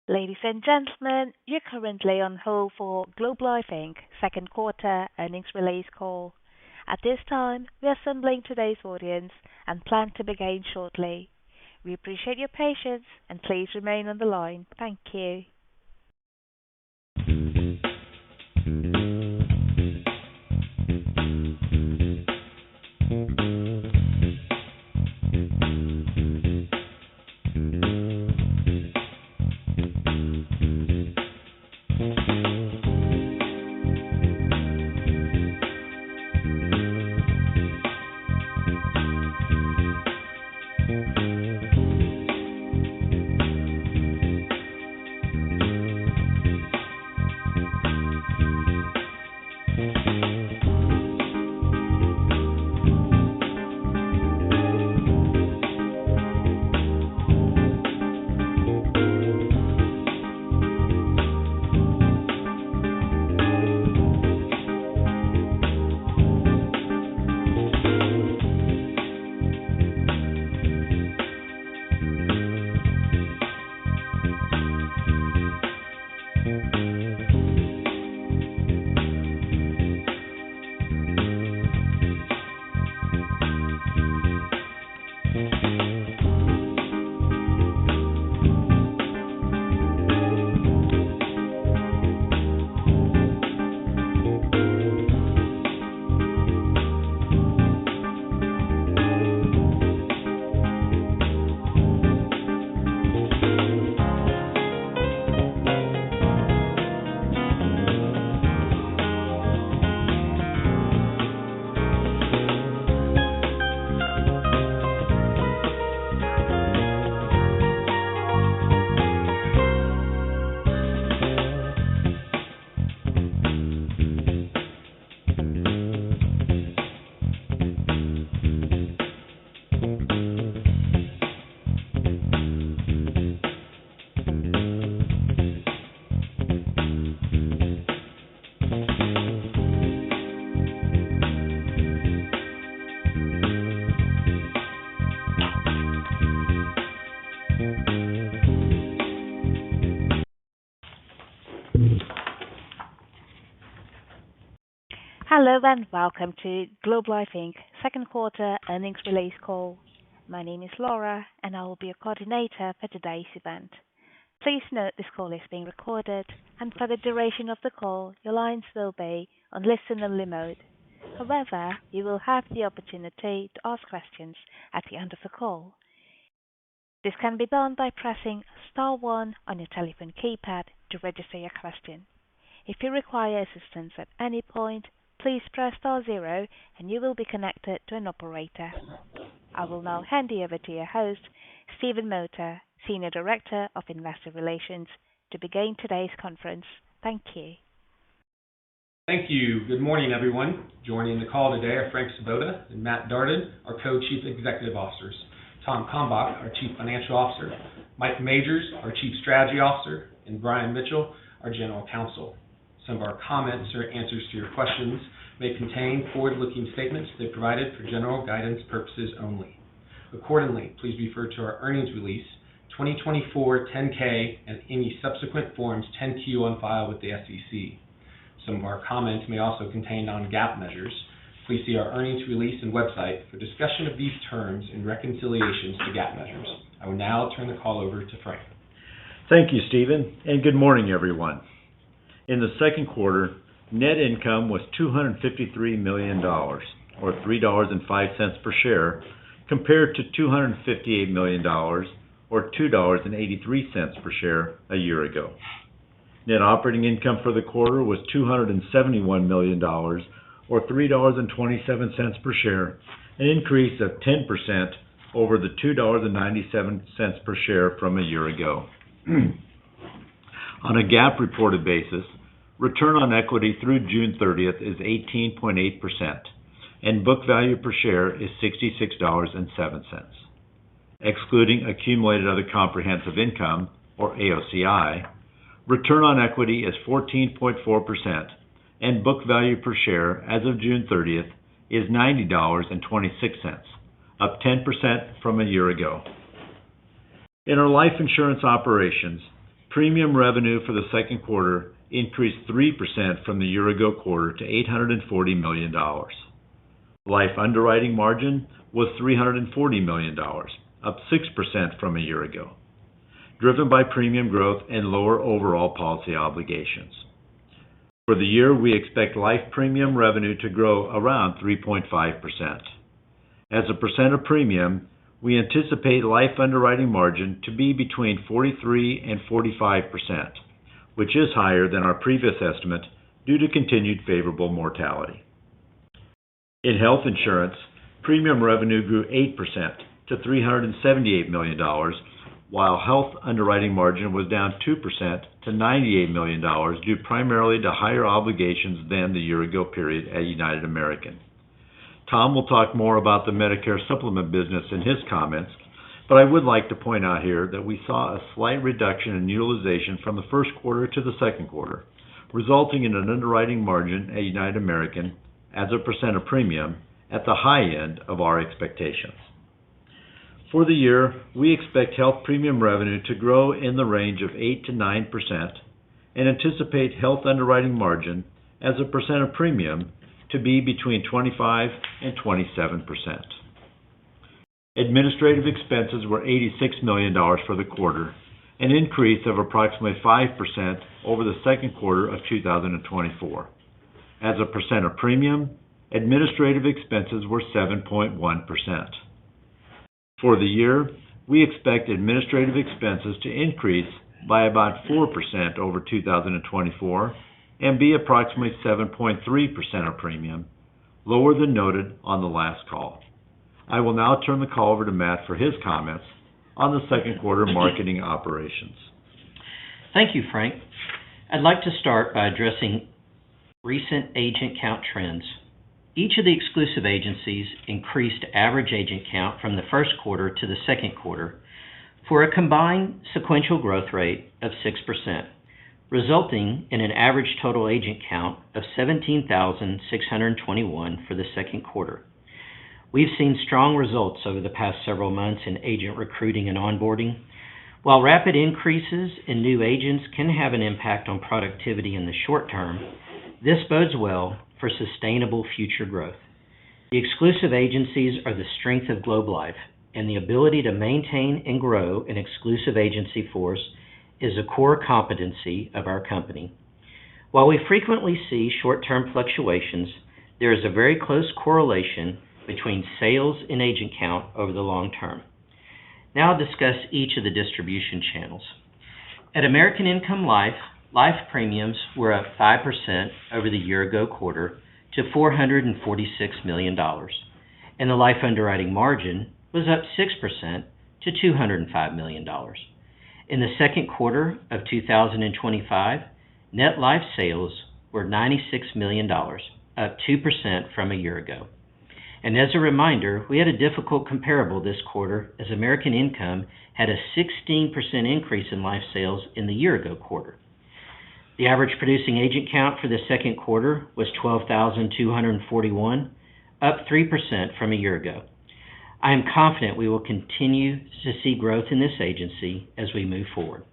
Ladies and gentlemen, you're currently on hold for Globe Life Inc. second quarter earnings release call. At this time, we're assembling today's audience and plan to begin shortly. We appreciate your patience and please remain on the line. Thank you. Hello and welcome to Globe Life Inc. second quarter earnings release call. My name is Laura and I will be your coordinator for today's event. Please note this call is being recorded and for the duration of the call your lines will be on listen-only mode. However, you will have the opportunity to ask questions at the end of the call. This can be done by pressing star 1 on your telephone keypad to register your question. If you require assistance at any point, please press star 0 and you will be connected to an operator. I will now hand you over to your host, Stephen Motor, Senior Director of Investor Relations, to begin today's conference. Thank you. Thank you. Good morning, everyone. Joining the call today are Frank Svoboda and Matt Darden, our Co-Chief Executive Officers, Tom Kalmbach, our Chief Financial Officer, Mike Majors, our Chief Strategy Officer, and Brian Mitchell, our General Counsel. Some of our comments or answers to your questions may contain forward-looking statements that are provided for general guidance purposes only. Accordingly, please refer to our earnings release, 2024 10-K, and any subsequent forms 10-Q on file with the SEC. Some of our comments may also contain non-GAAP measures. Please see our earnings release and website for discussion of these terms and reconciliations to GAAP measures. I will now turn the call over to Frank. Thank you, Stephen, and good morning, everyone. In the second quarter, net income was $253 million, or $3.05 per share, compared to $258 million, or $2.83 per share a year ago. Net operating income for the quarter was $271 million, or $3.27 per share, an increase of 10% over the $2.97 per share from a year ago. On a GAAP reported basis, return on equity through June 30th is 18.8%, and book value per share is $66.07. Excluding accumulated other comprehensive income, or AOCI, return on equity is 14.4%, and book value per share as of June 30th is $90.26, up 10% from a year ago. In our life insurance operations, premium revenue for the second quarter increased 3% from the year-ago quarter to $840 million. Life underwriting margin was $340 million, up 6% from a year ago, driven by premium growth and lower overall policy obligations. For the year, we expect life premium revenue to grow around 3.5%. As a percent of premium, we anticipate life underwriting margin to be between 43% and 45%, which is higher than our previous estimate due to continued favorable mortality. In health insurance, premium revenue grew 8% to $378 million, while health underwriting margin was down 2% to $98 million due primarily to higher obligations than the year-ago period at United American. Tom will talk more about the Medicare supplement business in his comments, but I would like to point out here that we saw a slight reduction in utilization from the first quarter to the second quarter, resulting in an underwriting margin at United American as a percent of premium at the high end of our expectations. For the year, we expect health premium revenue to grow in the range of 8 to 9% and anticipate health underwriting margin as a percent of premium to be between 25 and 27%. Administrative expenses were $86 million for the quarter, an increase of approximately 5% over the second quarter of 2024. As a percent of premium, administrative expenses were 7.1%. For the year, we expect administrative expenses to increase by about 4% over 2024 and be approximately 7.3% of premium, lower than noted on the last call. I will now turn the call over to Matt for his comments on the second quarter marketing operations. Thank you, Frank. I'd like to start by addressing recent agent count trends. Each of the exclusive agencies increased average agent count from the first quarter to the second quarter for a combined sequential growth rate of 6%, resulting in an average total agent count of 17,621 for the second quarter. We've seen strong results over the past several months in agent recruiting and onboarding. While rapid increases in new agents can have an impact on productivity in the short term, this bodes well for sustainable future growth. The exclusive agencies are the strength of Globe Life, and the ability to maintain and grow an exclusive agency force is a core competency of our company. While we frequently see short-term fluctuations, there is a very close correlation between sales and agent count over the long term. Now I'll discuss each of the distribution channels. At American Income Life, life premiums were up 5% over the year-ago quarter to $446 million, and the life underwriting margin was up 6% to $205 million. In the second quarter of 2025, net life sales were $96 million, up 2% from a year ago. And as a reminder, we had a difficult comparable this quarter as American Income had a 16% increase in life sales in the year-ago quarter. The average producing agent count for the second quarter was 12,241, up 3% from a year ago. I am confident we will continue to see growth in this agency as we move forward.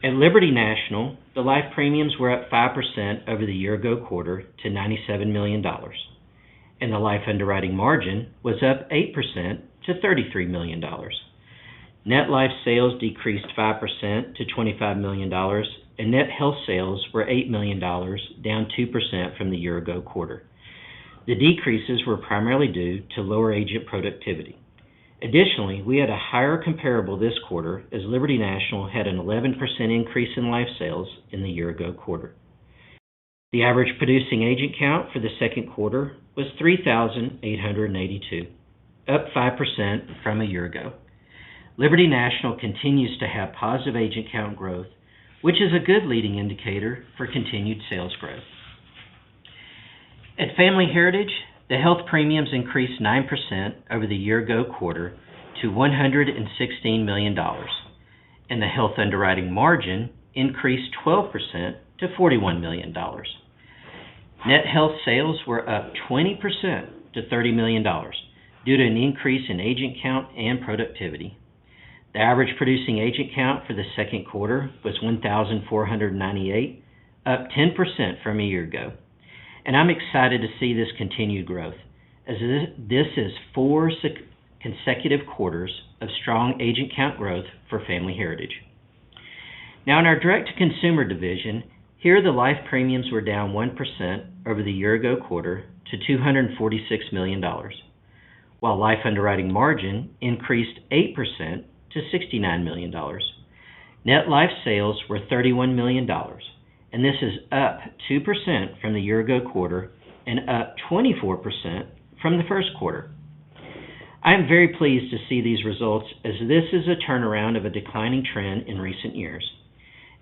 At Liberty National, the life premiums were up 5% over the year-ago quarter to $97 million, and the life underwriting margin was up 8% to $33 million. Net life sales decreased 5% to $25 million, and net health sales were $8 million, down 2% from the year-ago quarter. The decreases were primarily due to lower agent productivity. Additionally, we had a higher comparable this quarter as Liberty National had an 11% increase in life sales in the year-ago quarter. The average producing agent count for the second quarter was 3,882, up 5% from a year ago. Liberty National continues to have positive agent count growth, which is a good leading indicator for continued sales growth. At Family Heritage, the health premiums increased 9% over the year-ago quarter to $116 million, and the health underwriting margin increased 12% to $41 million. Net health sales were up 20% to $30 million due to an increase in agent count and productivity. The average producing agent count for the second quarter was 1,498, up 10% from a year ago. And I'm excited to see this continued growth, as this is 4 consecutive quarters of strong agent count growth for Family Heritage. Now in our direct-to-consumer division, here the life premiums were down 1% over the year-ago quarter to $246 million, while life underwriting margin increased 8% to $69 million. Net life sales were $31 million, and this is up 2% from the year-ago quarter and up 24% from the first quarter. I am very pleased to see these results, as this is a turnaround of a declining trend in recent years.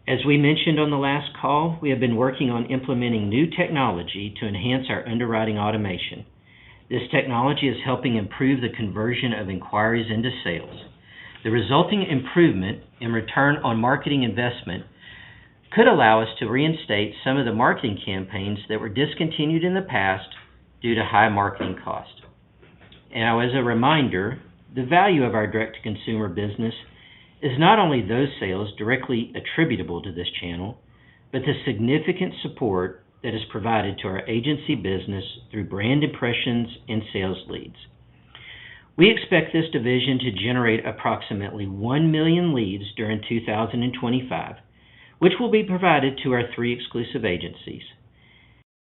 As we mentioned on the last call, we have been working on implementing new technology to enhance our underwriting automation. This technology is helping improve the conversion of inquiries into sales. The resulting improvement in return on marketing investment could allow us to reinstate some of the marketing campaigns that were discontinued in the past due to high marketing costs. Now, as a reminder, the value of our direct-to-consumer business is not only those sales directly attributable to this channel, but the significant support that is provided to our agency business through brand impressions and sales leads. We expect this division to generate approximately 1 million leads during 2025, which will be provided to our 3 exclusive agencies.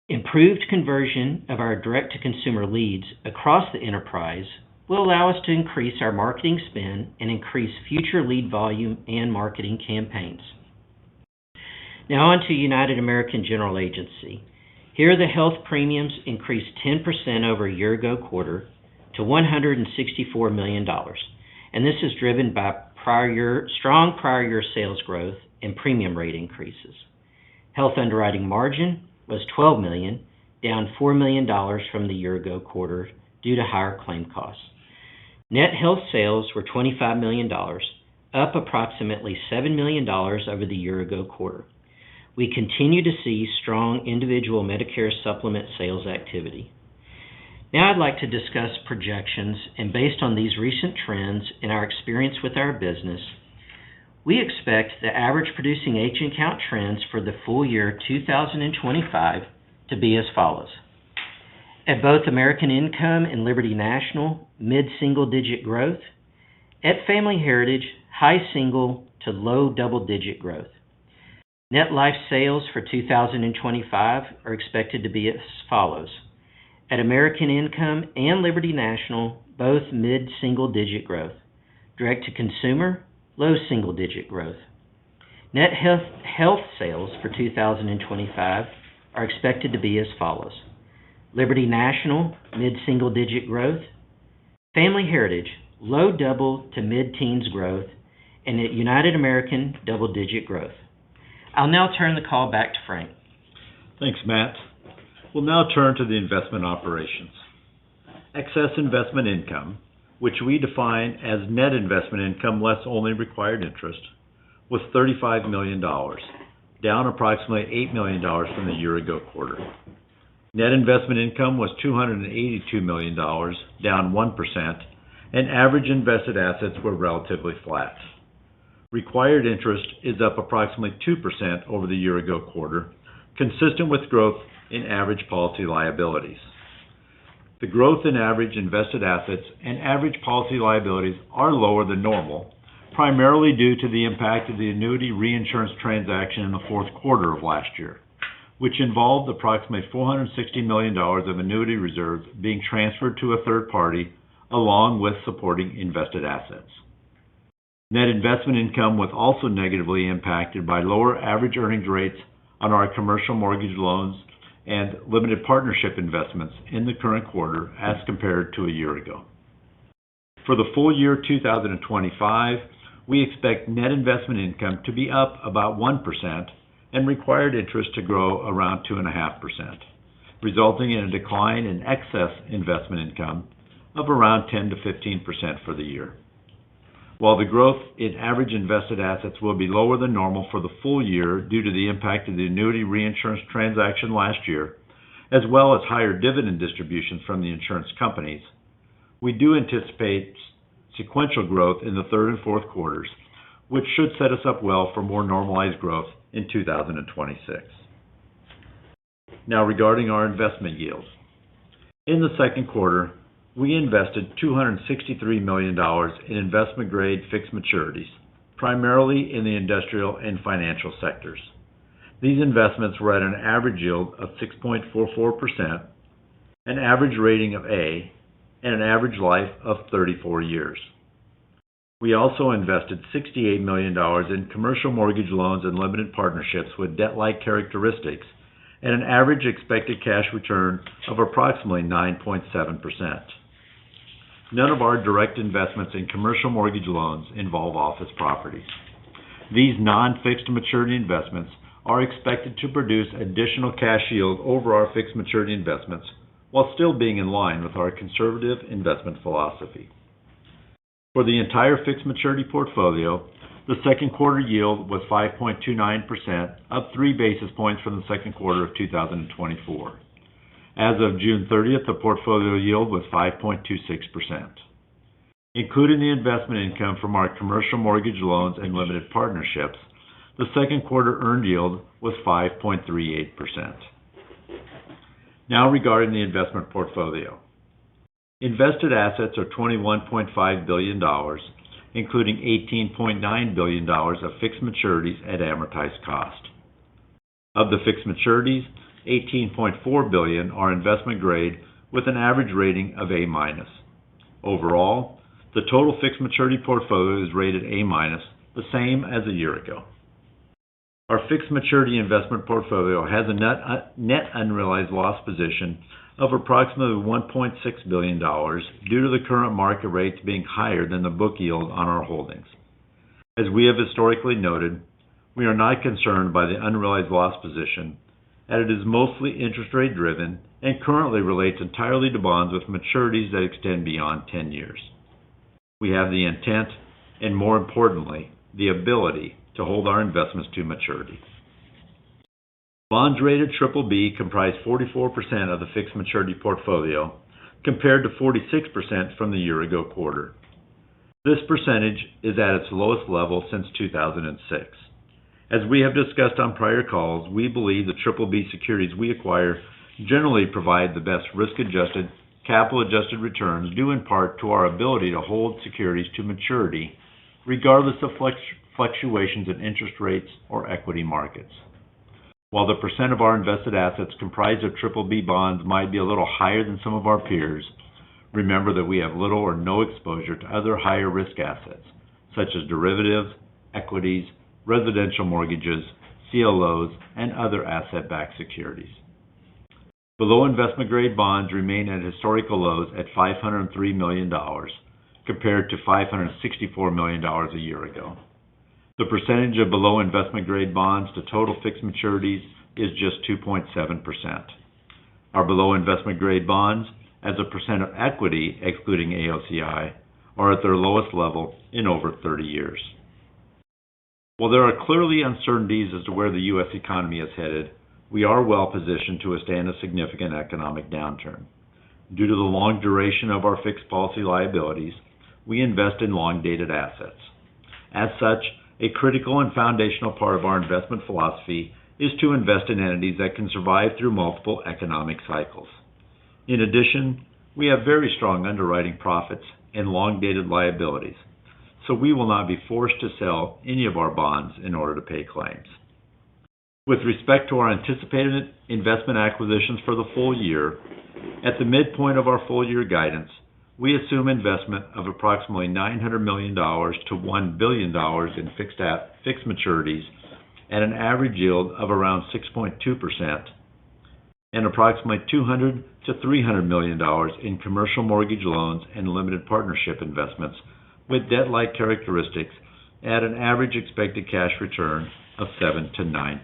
Improved conversion of our direct-to-consumer leads across the enterprise will allow us to increase our marketing spend and increase future lead volume and marketing campaigns. Now on to United American General Agency. Here the health premiums increased 10% over a year-ago quarter to $164 million, and this is driven by strong prior year sales growth and premium rate increases. Health underwriting margin was $12 million, down $4 million from the year-ago quarter due to higher claim costs. Net health sales were $25 million, up approximately $7 million over the year-ago quarter. We continue to see strong individual Medicare supplement sales activity. Now I'd like to discuss projections, and based on these recent trends and our experience with our business, we expect the average producing agent count trends for the full year 2025 to be as follows. At both American Income and Liberty National, mid-single-digit growth. At Family Heritage, high single to low double-digit growth. Net life sales for 2025 are expected to be as follows. At American Income and Liberty National, both mid-single-digit growth. Direct-to-consumer, low single-digit growth. Net health sales for 2025 are expected to be as follows. Liberty National, mid-single-digit growth. Family Heritage, low double to mid-teens growth. And at United American, double-digit growth. I'll now turn the call back to Frank. Thanks, Matt. We'll now turn to the investment operations. Excess investment income, which we define as net investment income less only required interest, was $35 million, down approximately $8 million from the year-ago quarter. Net investment income was $282 million, down 1%, and average invested assets were relatively flat. Required interest is up approximately 2% over the year-ago quarter, consistent with growth in average policy liabilities. The growth in average invested assets and average policy liabilities are lower than normal, primarily due to the impact of the annuity reinsurance transaction in the fourth quarter of last year, which involved approximately $460 million of annuity reserves being transferred to a third party along with supporting invested assets. Net investment income was also negatively impacted by lower average earnings rates on our commercial mortgage loans and limited partnership investments in the current quarter as compared to a year ago. For the full year 2025, we expect net investment income to be up about 1% and required interest to grow around 2.5%, resulting in a decline in excess investment income of around 10 to 15% for the year. While the growth in average invested assets will be lower than normal for the full year due to the impact of the annuity reinsurance transaction last year, as well as higher dividend distributions from the insurance companies, we do anticipate sequential growth in the third and fourth quarters, which should set us up well for more normalized growth in 2026. Now, regarding our investment yields. In the second quarter, we invested $263 million in investment-grade fixed maturities, primarily in the industrial and financial sectors. These investments were at an average yield of 6.44%, an average rating of A, and an average life of 34 years. We also invested $68 million in commercial mortgage loans and limited partnerships with debt-like characteristics and an average expected cash return of approximately 9.7%. None of our direct investments in commercial mortgage loans involve office properties. These non-fixed maturity investments are expected to produce additional cash yield over our fixed maturity investments while still being in line with our conservative investment philosophy. For the entire fixed maturity portfolio, the second quarter yield was 5.29%, up 3 basis points from the second quarter of 2024. As of June 30th, the portfolio yield was 5.26%. Including the investment income from our commercial mortgage loans and limited partnerships, the second quarter earned yield was 5.38%. Now, regarding the investment portfolio. Invested assets are $21.5 billion, including $18.9 billion of fixed maturities at amortized cost. Of the fixed maturities, $18.4 billion are investment grade with an average rating of A-. Overall, the total fixed maturity portfolio is rated A-, the same as a year ago. Our fixed maturity investment portfolio has a net unrealized loss position of approximately $1.6 billion due to the current market rates being higher than the book yield on our holdings. As we have historically noted, we are not concerned by the unrealized loss position, as it is mostly interest rate driven and currently relates entirely to bonds with maturities that extend beyond 10 years. We have the intent and, more importantly, the ability to hold our investments to maturity. Bonds rated BBB comprise 44% of the fixed maturity portfolio, compared to 46% from the year-ago quarter. This percentage is at its lowest level since 2006. As we have discussed on prior calls, we believe the BBB securities we acquire generally provide the best risk-adjusted, capital-adjusted returns due in part to our ability to hold securities to maturity, regardless of fluctuations in interest rates or equity markets. While the percent of our invested assets comprised of BBB bonds might be a little higher than some of our peers, remember that we have little or no exposure to other higher risk assets, such as derivatives, equities, residential mortgages, CLOs, and other asset-backed securities. Below investment grade bonds remain at historical lows at $503 million, compared to $564 million a year ago. The percentage of below investment grade bonds to total fixed maturities is just 2.7%. Our below investment grade bonds, as a percent of equity excluding AOCI, are at their lowest level in over 30 years. While there are clearly uncertainties as to where the U.S. economy is headed, we are well positioned to withstand a significant economic downturn. Due to the long duration of our fixed policy liabilities, we invest in long-dated assets. As such, a critical and foundational part of our investment philosophy is to invest in entities that can survive through multiple economic cycles. In addition, we have very strong underwriting profits and long-dated liabilities, so we will not be forced to sell any of our bonds in order to pay claims. With respect to our anticipated investment acquisitions for the full year, at the midpoint of our full year guidance, we assume investment of approximately $900 million to $1 billion in fixed maturities at an average yield of around 6.2% and approximately $200 to $300 million in commercial mortgage loans and limited partnership investments with debt-like characteristics at an average expected cash return of 7 to 9%.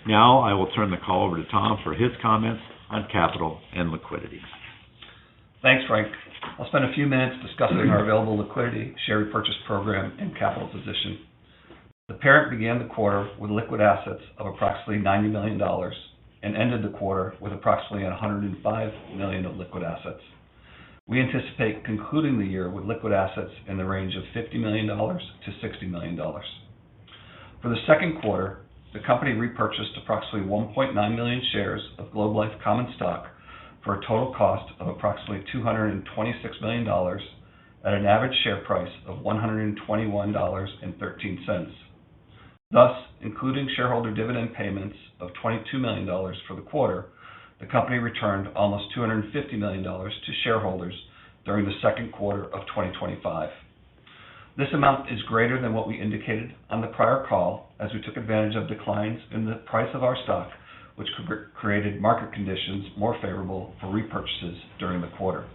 Now I will turn the call over to Tom for his comments on capital and liquidity. Thanks, Frank. I'll spend a few minutes discussing our available liquidity, share repurchase program, and capital position. The parent began the quarter with liquid assets of approximately $90 million and ended the quarter with approximately $105 million of liquid assets. We anticipate concluding the year with liquid assets in the range of $50 million to $60 million. For the second quarter, the company repurchased approximately 1.9 million shares of Globe Life common stock for a total cost of approximately $226 million at an average share price of $121.13. Thus, including shareholder dividend payments of $22 million for the quarter, the company returned almost $250 million to shareholders during the second quarter of 2025. This amount is greater than what we indicated on the prior call, as we took advantage of declines in the price of our stock, which created market conditions more favorable for repurchases during the quarter.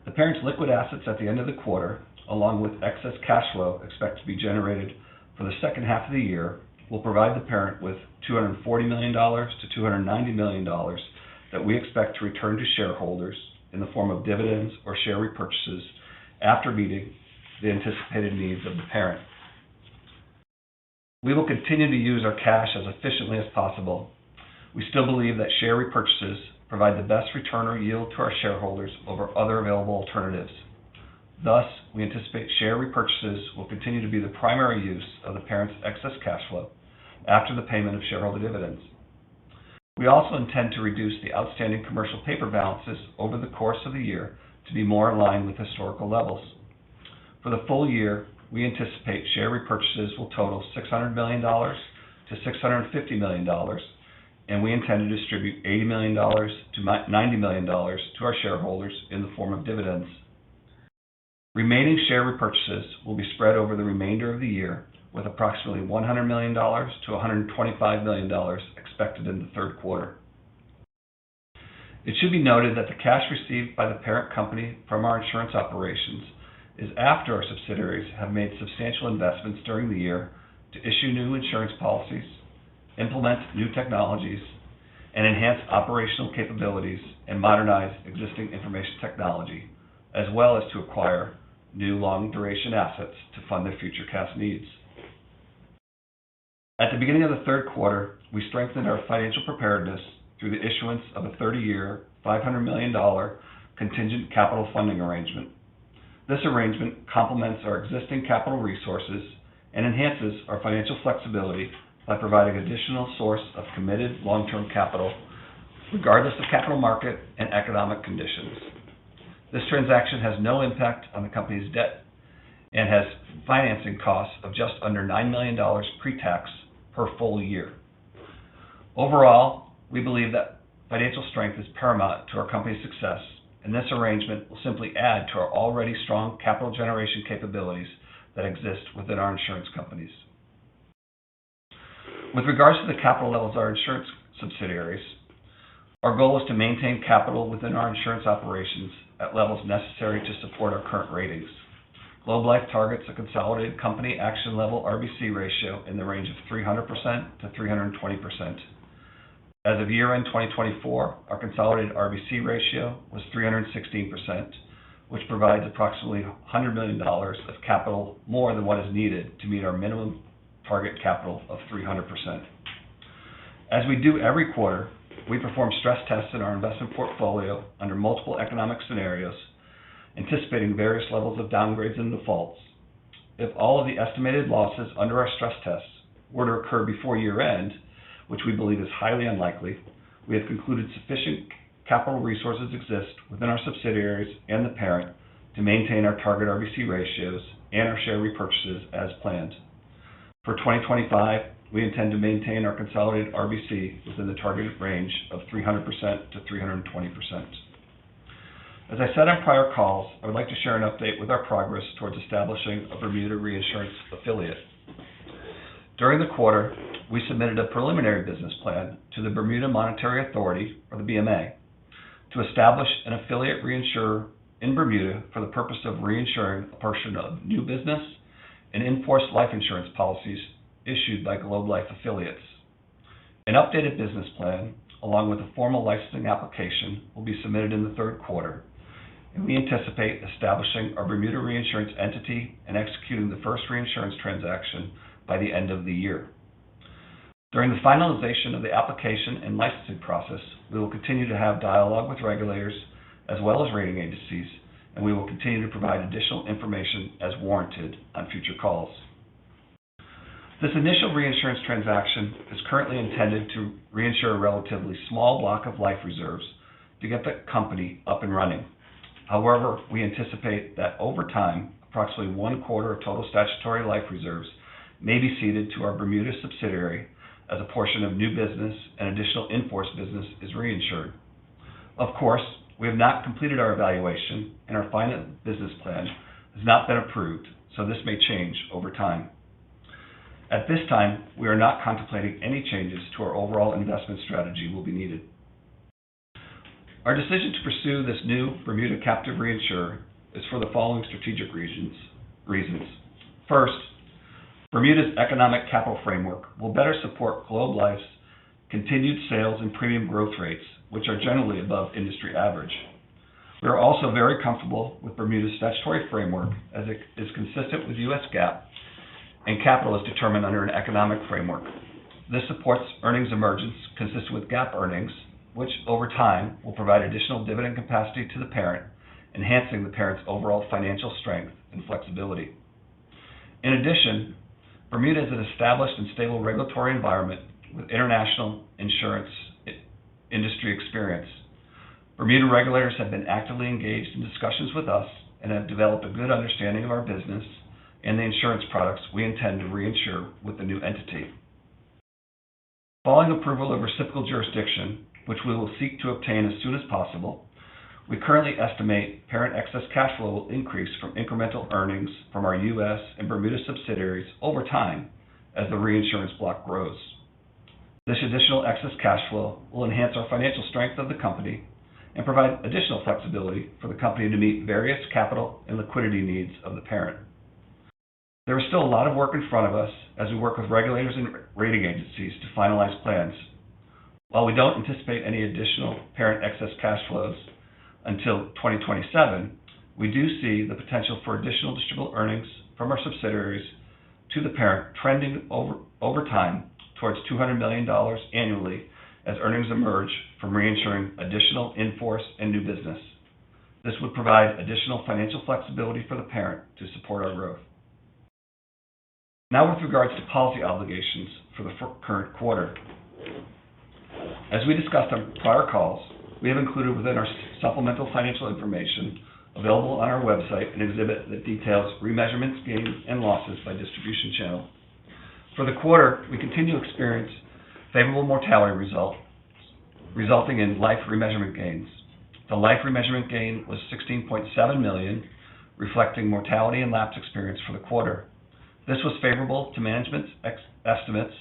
The parent's liquid assets at the end of the quarter, along with excess cash flow expected to be generated for the second half of the year, will provide the parent with $240 million to $290 million that we expect to return to shareholders in the form of dividends or share repurchases after meeting the anticipated needs of the parent. We will continue to use our cash as efficiently as possible. We still believe that share repurchases provide the best return or yield to our shareholders over other available alternatives. Thus, we anticipate share repurchases will continue to be the primary use of the parent's excess cash flow after the payment of shareholder dividends. We also intend to reduce the outstanding commercial paper balances over the course of the year to be more in line with historical levels. For the full year, we anticipate share repurchases will total $600 million to $650 million, and we intend to distribute $80 million to $90 million to our shareholders in the form of dividends. Remaining share repurchases will be spread over the remainder of the year, with approximately $100 million to $125 million expected in the third quarter. It should be noted that the cash received by the parent company from our insurance operations is after our subsidiaries have made substantial investments during the year to issue new insurance policies, implement new technologies, and enhance operational capabilities and modernize existing information technology, as well as to acquire new long-duration assets to fund their future cash needs. At the beginning of the third quarter, we strengthened our financial preparedness through the issuance of a 30-year, $500 million contingent capital funding arrangement. This arrangement complements our existing capital resources and enhances our financial flexibility by providing additional source of committed long-term capital, regardless of capital market and economic conditions. This transaction has no impact on the company's debt and has financing costs of just under $9 million pre-tax per full year. Overall, we believe that financial strength is paramount to our company's success, and this arrangement will simply add to our already strong capital generation capabilities that exist within our insurance companies. With regards to the capital levels of our insurance subsidiaries, our goal is to maintain capital within our insurance operations at levels necessary to support our current ratings. Globe Life targets a consolidated company action level RBC ratio in the range of 300% to 320%. As of year-end 2024, our consolidated RBC ratio was 316%, which provides approximately $100 million of capital more than what is needed to meet our minimum target capital of 300%. As we do every quarter, we perform stress tests in our investment portfolio under multiple economic scenarios, anticipating various levels of downgrades and defaults. If all of the estimated losses under our stress tests were to occur before year-end, which we believe is highly unlikely, we have concluded sufficient capital resources exist within our subsidiaries and the parent to maintain our target RBC ratios and our share repurchases as planned. For 2025, we intend to maintain our consolidated RBC within the targeted range of 300% to 320%. As I said on prior calls, I would like to share an update with our progress towards establishing a Bermuda reinsurance affiliate. During the quarter, we submitted a preliminary business plan to the Bermuda Monetary Authority, or the BMA, to establish an affiliate reinsurer in Bermuda for the purpose of reinsuring a portion of new business and in-force life insurance policies issued by Globe Life affiliates. An updated business plan, along with a formal licensing application, will be submitted in the third quarter, and we anticipate establishing our Bermuda reinsurance entity and executing the first reinsurance transaction by the end of the year. During the finalization of the application and licensing process, we will continue to have dialogue with regulators as well as rating agencies, and we will continue to provide additional information as warranted on future calls. This initial reinsurance transaction is currently intended to reinsure a relatively small block of life reserves to get the company up and running. However, we anticipate that over time, approximately 1/4 of total statutory life reserves may be ceded to our Bermuda subsidiary as a portion of new business and additional in-force business is reinsured. Of course, we have not completed our evaluation and our final business plan has not been approved, so this may change over time. At this time, we are not contemplating any changes to our overall investment strategy will be needed. Our decision to pursue this new Bermuda captive reinsurer is for the following strategic reasons. First, Bermuda's economic capital framework will better support Globe Life's continued sales and premium growth rates, which are generally above industry average. We are also very comfortable with Bermuda's statutory framework as it is consistent with U.S. GAAP, and capital is determined under an economic framework. This supports earnings emergence consistent with GAAP earnings, which over time will provide additional dividend capacity to the parent, enhancing the parent's overall financial strength and flexibility. In addition, Bermuda is an established and stable regulatory environment with international insurance industry experience. Bermuda regulators have been actively engaged in discussions with us and have developed a good understanding of our business and the insurance products we intend to reinsure with the new entity. Following approval of reciprocal jurisdiction, which we will seek to obtain as soon as possible, we currently estimate parent excess cash flow will increase from incremental earnings from our U.S. and Bermuda subsidiaries over time as the reinsurance block grows. This additional excess cash flow will enhance our financial strength of the company and provide additional flexibility for the company to meet various capital and liquidity needs of the parent. There is still a lot of work in front of us as we work with regulators and rating agencies to finalize plans. While we don't anticipate any additional parent excess cash flows until 2027, we do see the potential for additional distributable earnings from our subsidiaries to the parent trending over time towards $200 million annually as earnings emerge from reinsuring additional in-force and new business. This would provide additional financial flexibility for the parent to support our growth. Now with regards to policy obligations for the current quarter. As we discussed on prior calls, we have included within our supplemental financial information available on our website an exhibit that details remeasurements, gains, and losses by distribution channel. For the quarter, we continue to experience favorable mortality results, resulting in life remeasurement gains. The life remeasurement gain was $16.7 million, reflecting mortality and lapse experience for the quarter. This was favorable to management's estimates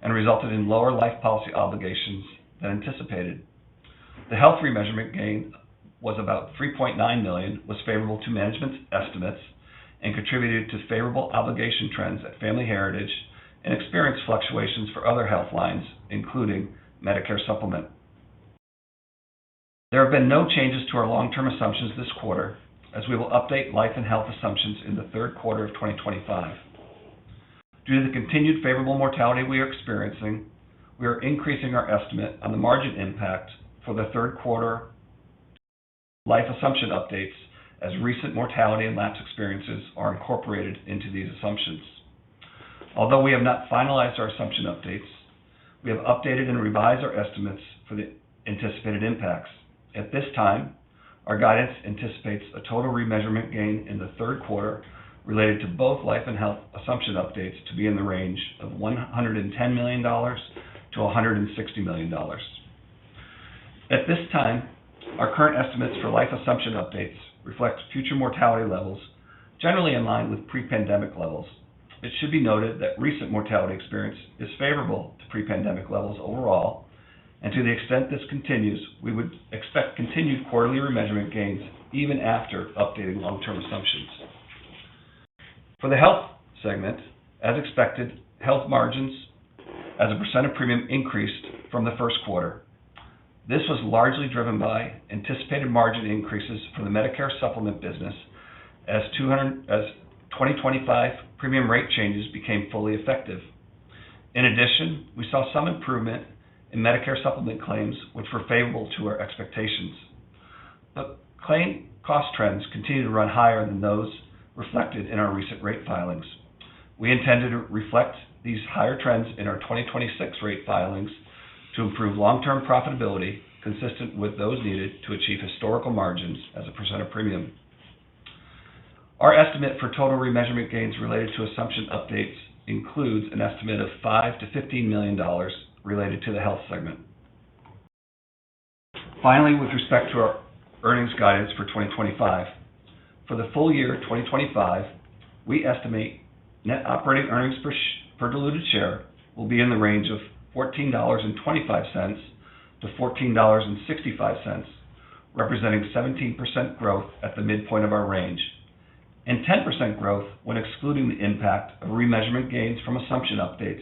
and resulted in lower life policy obligations than anticipated. The health remeasurement gain was about $3.9 million, was favorable to management's estimates, and contributed to favorable obligation trends at Family Heritage and experienced fluctuations for other health lines, including Medicare Supplement. There have been no changes to our long-term assumptions this quarter, as we will update life and health assumptions in the third quarter of 2025. Due to the continued favorable mortality we are experiencing, we are increasing our estimate on the margin impact for the third quarter life assumption updates as recent mortality and lapse experiences are incorporated into these assumptions. Although we have not finalized our assumption updates, we have updated and revised our estimates for the anticipated impacts. At this time, our guidance anticipates a total remeasurement gain in the third quarter related to both life and health assumption updates to be in the range of $110 million to $160 million. At this time, our current estimates for life assumption updates reflect future mortality levels generally in line with pre-pandemic levels. It should be noted that recent mortality experience is favorable to pre-pandemic levels overall, and to the extent this continues, we would expect continued quarterly remeasurement gains even after updating long-term assumptions. For the health segment, as expected, health margins as a percent of premium increased from the first quarter. This was largely driven by anticipated margin increases for the Medicare Supplement business as 2025 premium rate changes became fully effective. In addition, we saw some improvement in Medicare Supplement claims, which were favorable to our expectations. But Claim cost trends continue to run higher than those reflected in our recent rate filings. We intended to reflect these higher trends in our 2026 rate filings to improve long-term profitability consistent with those needed to achieve historical margins as a percent of premium. Our estimate for total remeasurement gains related to assumption updates includes an estimate of $5 to $15 million related to the health segment. Finally, with respect to our earnings guidance for 2025, for the full year 2025, we estimate net operating earnings per diluted share will be in the range of $14.25 to $14.65, representing 17% growth at the midpoint of our range, and 10% growth when excluding the impact of remeasurement gains from assumption updates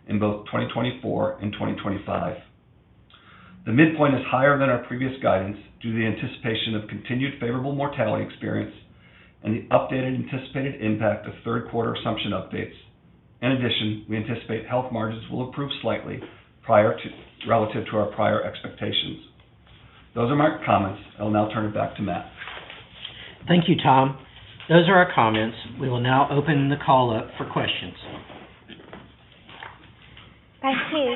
in both 2024 and 2025. The midpoint is higher than our previous guidance due to the anticipation of continued favorable mortality experience and the updated anticipated impact of third quarter assumption updates. In addition, we anticipate health margins will improve slightly relative to our prior expectations. Those are my comments. I will now turn it back to Matt. Thank you, Tom. Those are our comments. We will now open the call up for questions. Thank you.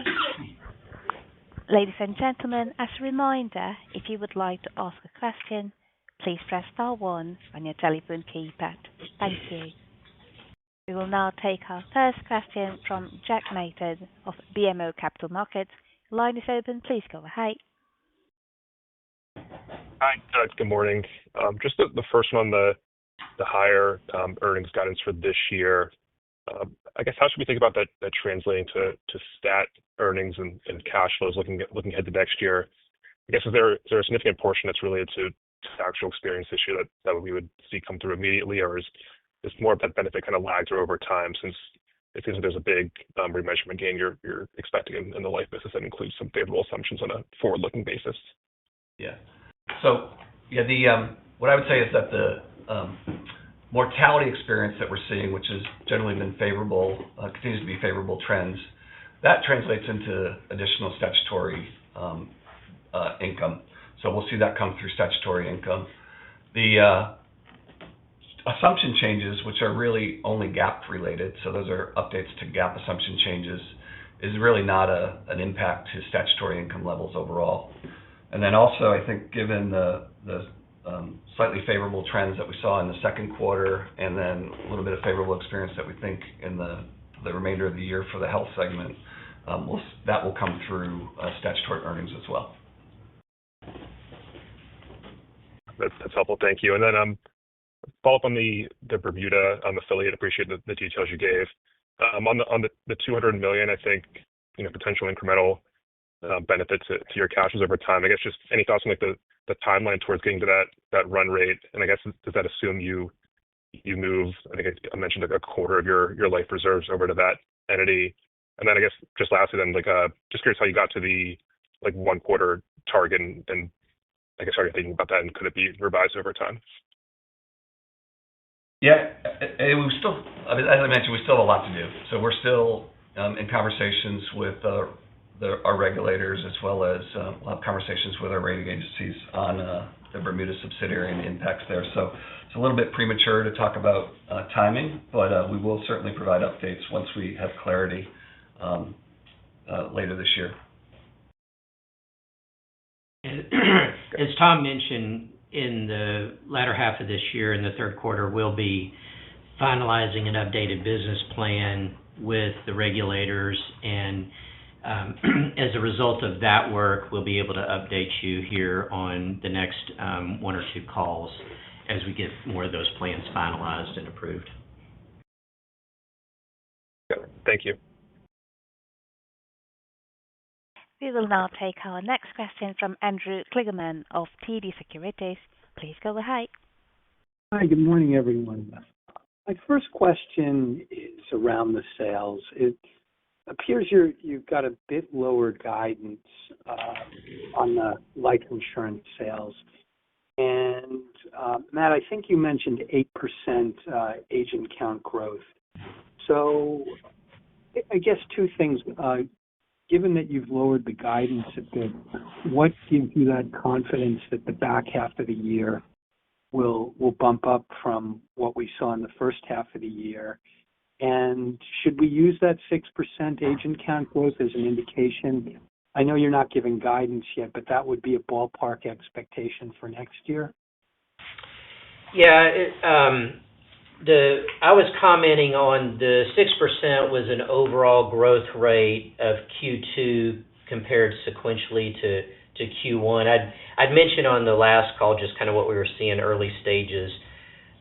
Ladies and gentlemen, as a reminder, if you would like to ask a question, please press star 1 on your telephone keypad. Thank you. We will now take our first question from Jack Matten of BMO Capital Markets. Line is open. Please go ahead. Hi, good morning. Just the first one, the higher earnings guidance for this year. I guess how should we think about that translating to stat earnings and cash flows looking ahead to next year? I guess is there a significant portion that's related to actual experience this year that we would see come through immediately, or is more of that benefit kind of lagged through over time, since it seems like there's a big remeasurement gain you're expecting in the life business that includes some favorable assumptions on a forward-looking basis? Yeah. So, what I would say is that the mortality experience that we're seeing, which has generally been favorable, continues to be favorable trends, that translates into additional statutory income. So we'll see that come through statutory income. The assumption changes, which are really only GAAP related, so those are updates to GAAP assumption changes, is really not an impact to statutory income levels overall. And then also, I think, given the slightly favorable trends that we saw in the second quarter, and then a little bit of favorable experience that we think in the remainder of the year for the health segment, that will come through statutory earnings as well. That's helpful. Thank you. And then follow up on the Bermuda affiliate. Appreciate the details you gave. On the $200 million, I think, potential incremental benefits to your cash flows over time. I guess just any thoughts on the timeline towards getting to that run rate, and I guess does that assume you move? I think I mentioned a quarter of your life reserves over to that entity, and then I guess just lastly, then just curious how you got to the 1 quarter target, and I guess how you're thinking about that, and could it be revised over time? Yeah, as I mentioned, we still have a lot to do. So we're still in conversations with our regulators, as well as we'll have conversations with our rating agencies on the Bermuda subsidiary and the impacts there. So it's a little bit premature to talk about timing, but we will certainly provide updates once we have clarity later this year. As Tom mentioned, in the latter half of this year, in the third quarter, we'll be finalizing an updated business plan with the regulators, and as a result of that work, we'll be able to update you here on the next 1 or 2 calls as we get more of those plans finalized and approved. Thank you. We will now take our next question from Andrew Kligerman of TD Securities. Please go ahead. Hi, good morning, everyone. My first question is around the sales. It appears you've got a bit lower guidance on the life insurance sales. And Matt, I think you mentioned 8% agent count growth. So I guess 2 things. Given that you've lowered the guidance a bit, what gives you that confidence that the back half of the year will bump up from what we saw in the first half of the year. And should we use that 6% agent count growth as an indication? I know you're not giving guidance yet, but that would be a ballpark expectation for next year? Yeah, I was commenting on the 6% was an overall growth rate of Q2 compared sequentially to Q1. I'd mentioned on the last call just kind of what we were seeing early stages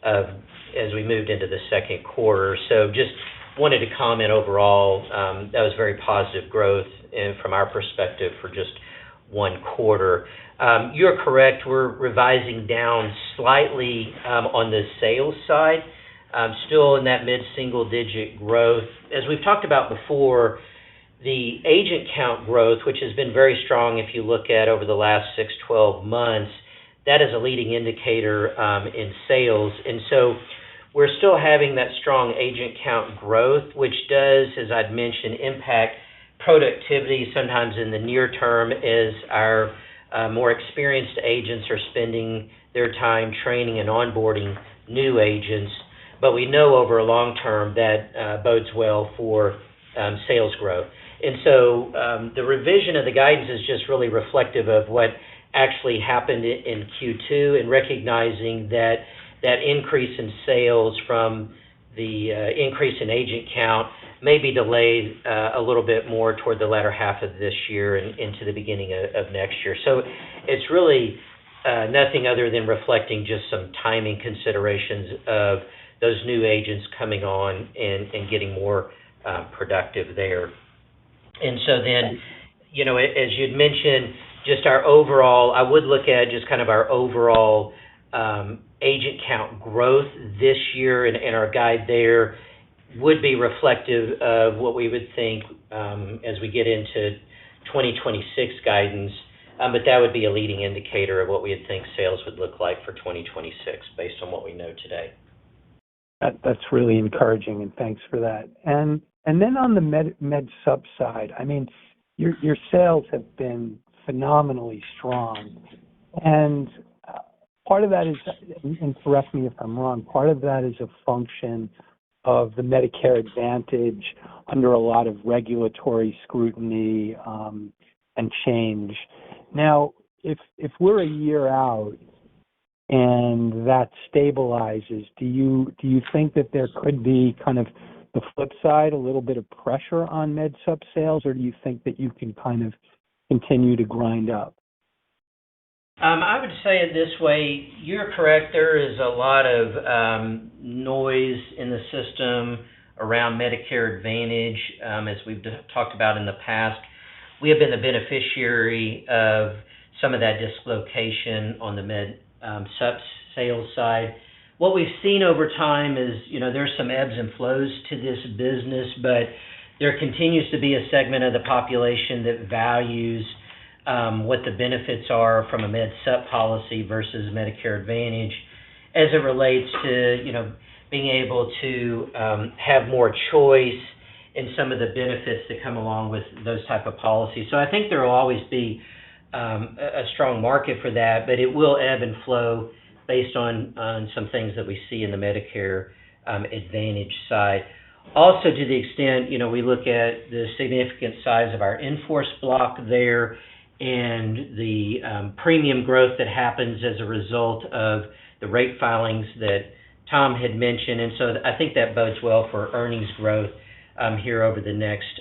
of as we moved into the second quarter. So just wanted to comment overall, that was very positive growth and from our perspective for just one quarter. You're correct, we're revising down slightly on the sales side, still in that mid-single digit growth. As we've talked about before, the agent count growth, which has been very strong if you look at over the last 6-12 months, that is a leading indicator in sales. And so we're still having that strong agent count growth, which does, as I'd mentioned, impact productivity sometimes in the near term as our more experienced agents are spending their time training and onboarding new agents. But we know over a long term that bodes well for sales growth. And so the revision of the guidance is just really reflective of what actually happened in Q2 and recognizing that that increase in sales from the increase in agent count may be delayed a little bit more toward the latter half of this year and into the beginning of next year. So it's really nothing other than reflecting just some timing considerations of those new agents coming on and getting more productive there. And so then, you know, as you'd mentioned, just our overall, I would look at just kind of our overall agent count growth this year, and our guide there would be reflective of what we would think as we get into 2026 guidance, but that would be a leading indicator of what we would think sales would look like for 2026 based on what we know today. That's really encouraging, and thanks for that. And then on the med sub side, I mean, your sales have been phenomenally strong, and part of that is, and correct me if I'm wrong, part of that is a function of the Medicare Advantage under a lot of regulatory scrutiny and change. Now, if we're a year out and that stabilizes, do you think that there could be kind of the flip side, a little bit of pressure on med sub sales, or do you think that you can kind of continue to grind up? I would say it this way. You're correct. There is a lot of noise in the system around Medicare Advantage. As we've talked about in the past, we have been the beneficiary of some of that dislocation on the med sub sales side. What we've seen over time is, you know, there's some ebbs and flows to this business, but there continues to be a segment of the population that values what the benefits are from a med sup policy versus Medicare Advantage as it relates to, you know, being able to have more choice in some of the benefits that come along with those type of policies. So I think there will always be a strong market for that, but it will ebb and flow based on some things that we see in the Medicare Advantage side. Also, to the extent, you know, we look at the significant size of our in-force block there and the premium growth that happens as a result of the rate filings that Tom had mentioned. And so I think that bodes well for earnings growth here over the next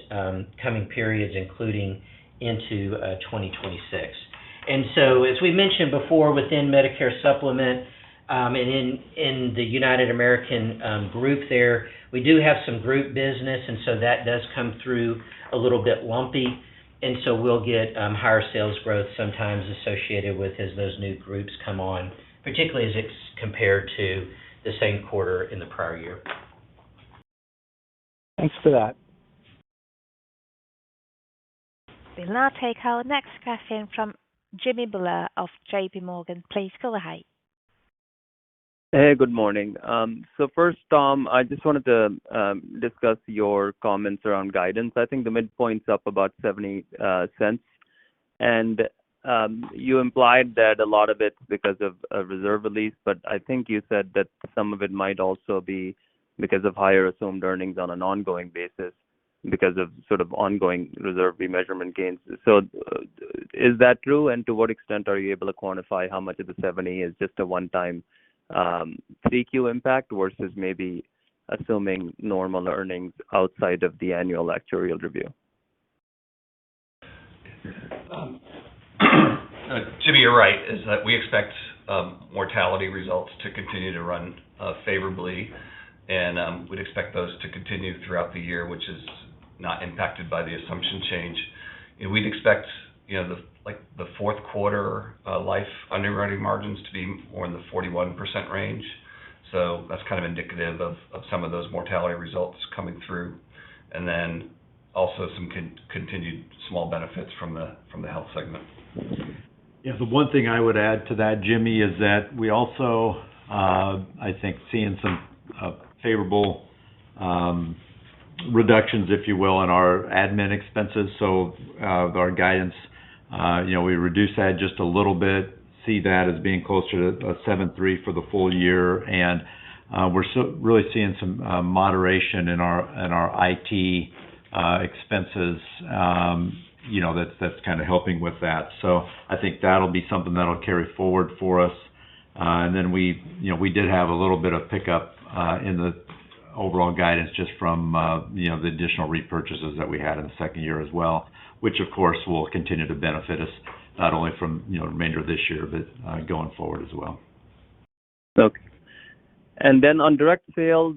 coming periods, including into 2026. And so, as we mentioned before, within Medicare Supplement and in the United American group there, we do have some group business, and so that does come through a little bit lumpy. And so we'll get higher sales growth sometimes associated with as those new groups come on, particularly as it's compared to the same quarter in the prior year. Thanks for that. We'll now take our next question from Jimmy Bhullar of JP Morgan. Please go ahead. Hey, good morning. So first, Tom, I just wanted to discuss your comments around guidance. I think the midpoint's up about 70 cents. And You implied that a lot of it's because of a reserve release, but I think you said that some of it might also be because of higher assumed earnings on an ongoing basis because of sort of ongoing reserve remeasurement gains. So is that true? And to what extent are you able to quantify how much of the 70 is just a one-time 3Q impact versus maybe assuming normal earnings outside of the annual actuarial review? Jimmy, you're right, is that we expect mortality results to continue to run favorably, and we'd expect those to continue throughout the year, which is not impacted by the assumption change. And we'd expect, the fourth quarter life underwriting margins to be more in the 41% range. So that's kind of indicative of some of those mortality results coming through, and then also some continued small benefits from the health segment. Yeah, the one thing I would add to that, Jimmy, is that we also, I think, seeing some favorable reductions, if you will, in our admin expenses. So our guidance, we reduced that just a little bit, see that as being closer to 7.3 for the full year, and we're really seeing some moderation in our IT expenses. That's kind of helping with that. So I think that'll be something that'll carry forward for us. And then we did have a little bit of pickup in the overall guidance just from the additional repurchases that we had in the second year as well, which of course will continue to benefit us not only from the remainder of this year but going forward as well. Okay. And then on direct sales,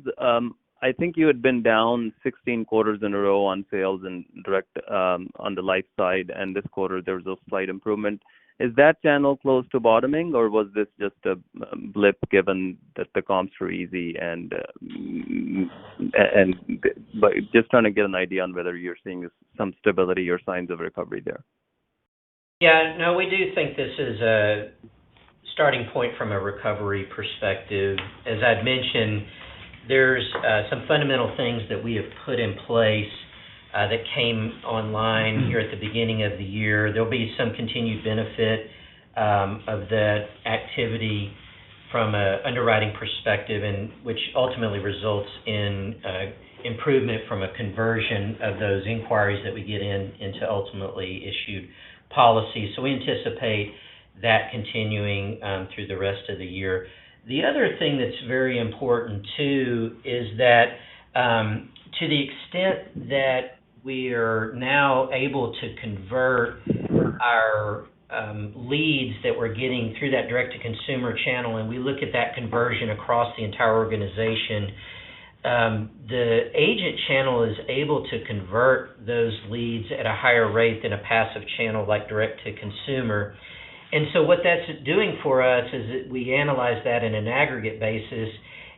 I think you had been down 16 quarters in a row on sales and direct on the life side, and this quarter there was a slight improvement. Is that channel close to bottoming, or was this just a blip given that the comps were easy but just trying to get an idea on whether you're seeing some stability or signs of recovery there? Yeah, no, we do think this is a starting point from a recovery perspective. As I'd mentioned, there's some fundamental things that we have put in place that came online here at the beginning of the year. There'll be some continued benefit of that activity from an underwriting perspective, and which ultimately results in improvement from a conversion of those inquiries that we get into ultimately issued policies. So we anticipate that continuing through the rest of the year. The other thing that's very important too is that to the extent that we are now able to convert our leads that we're getting through that direct-to-consumer channel, and we look at that conversion across the entire organization, the agent channel is able to convert those leads at a higher rate than a passive channel like direct-to-consumer. And so what that's doing for us is that we analyze that in an aggregate basis.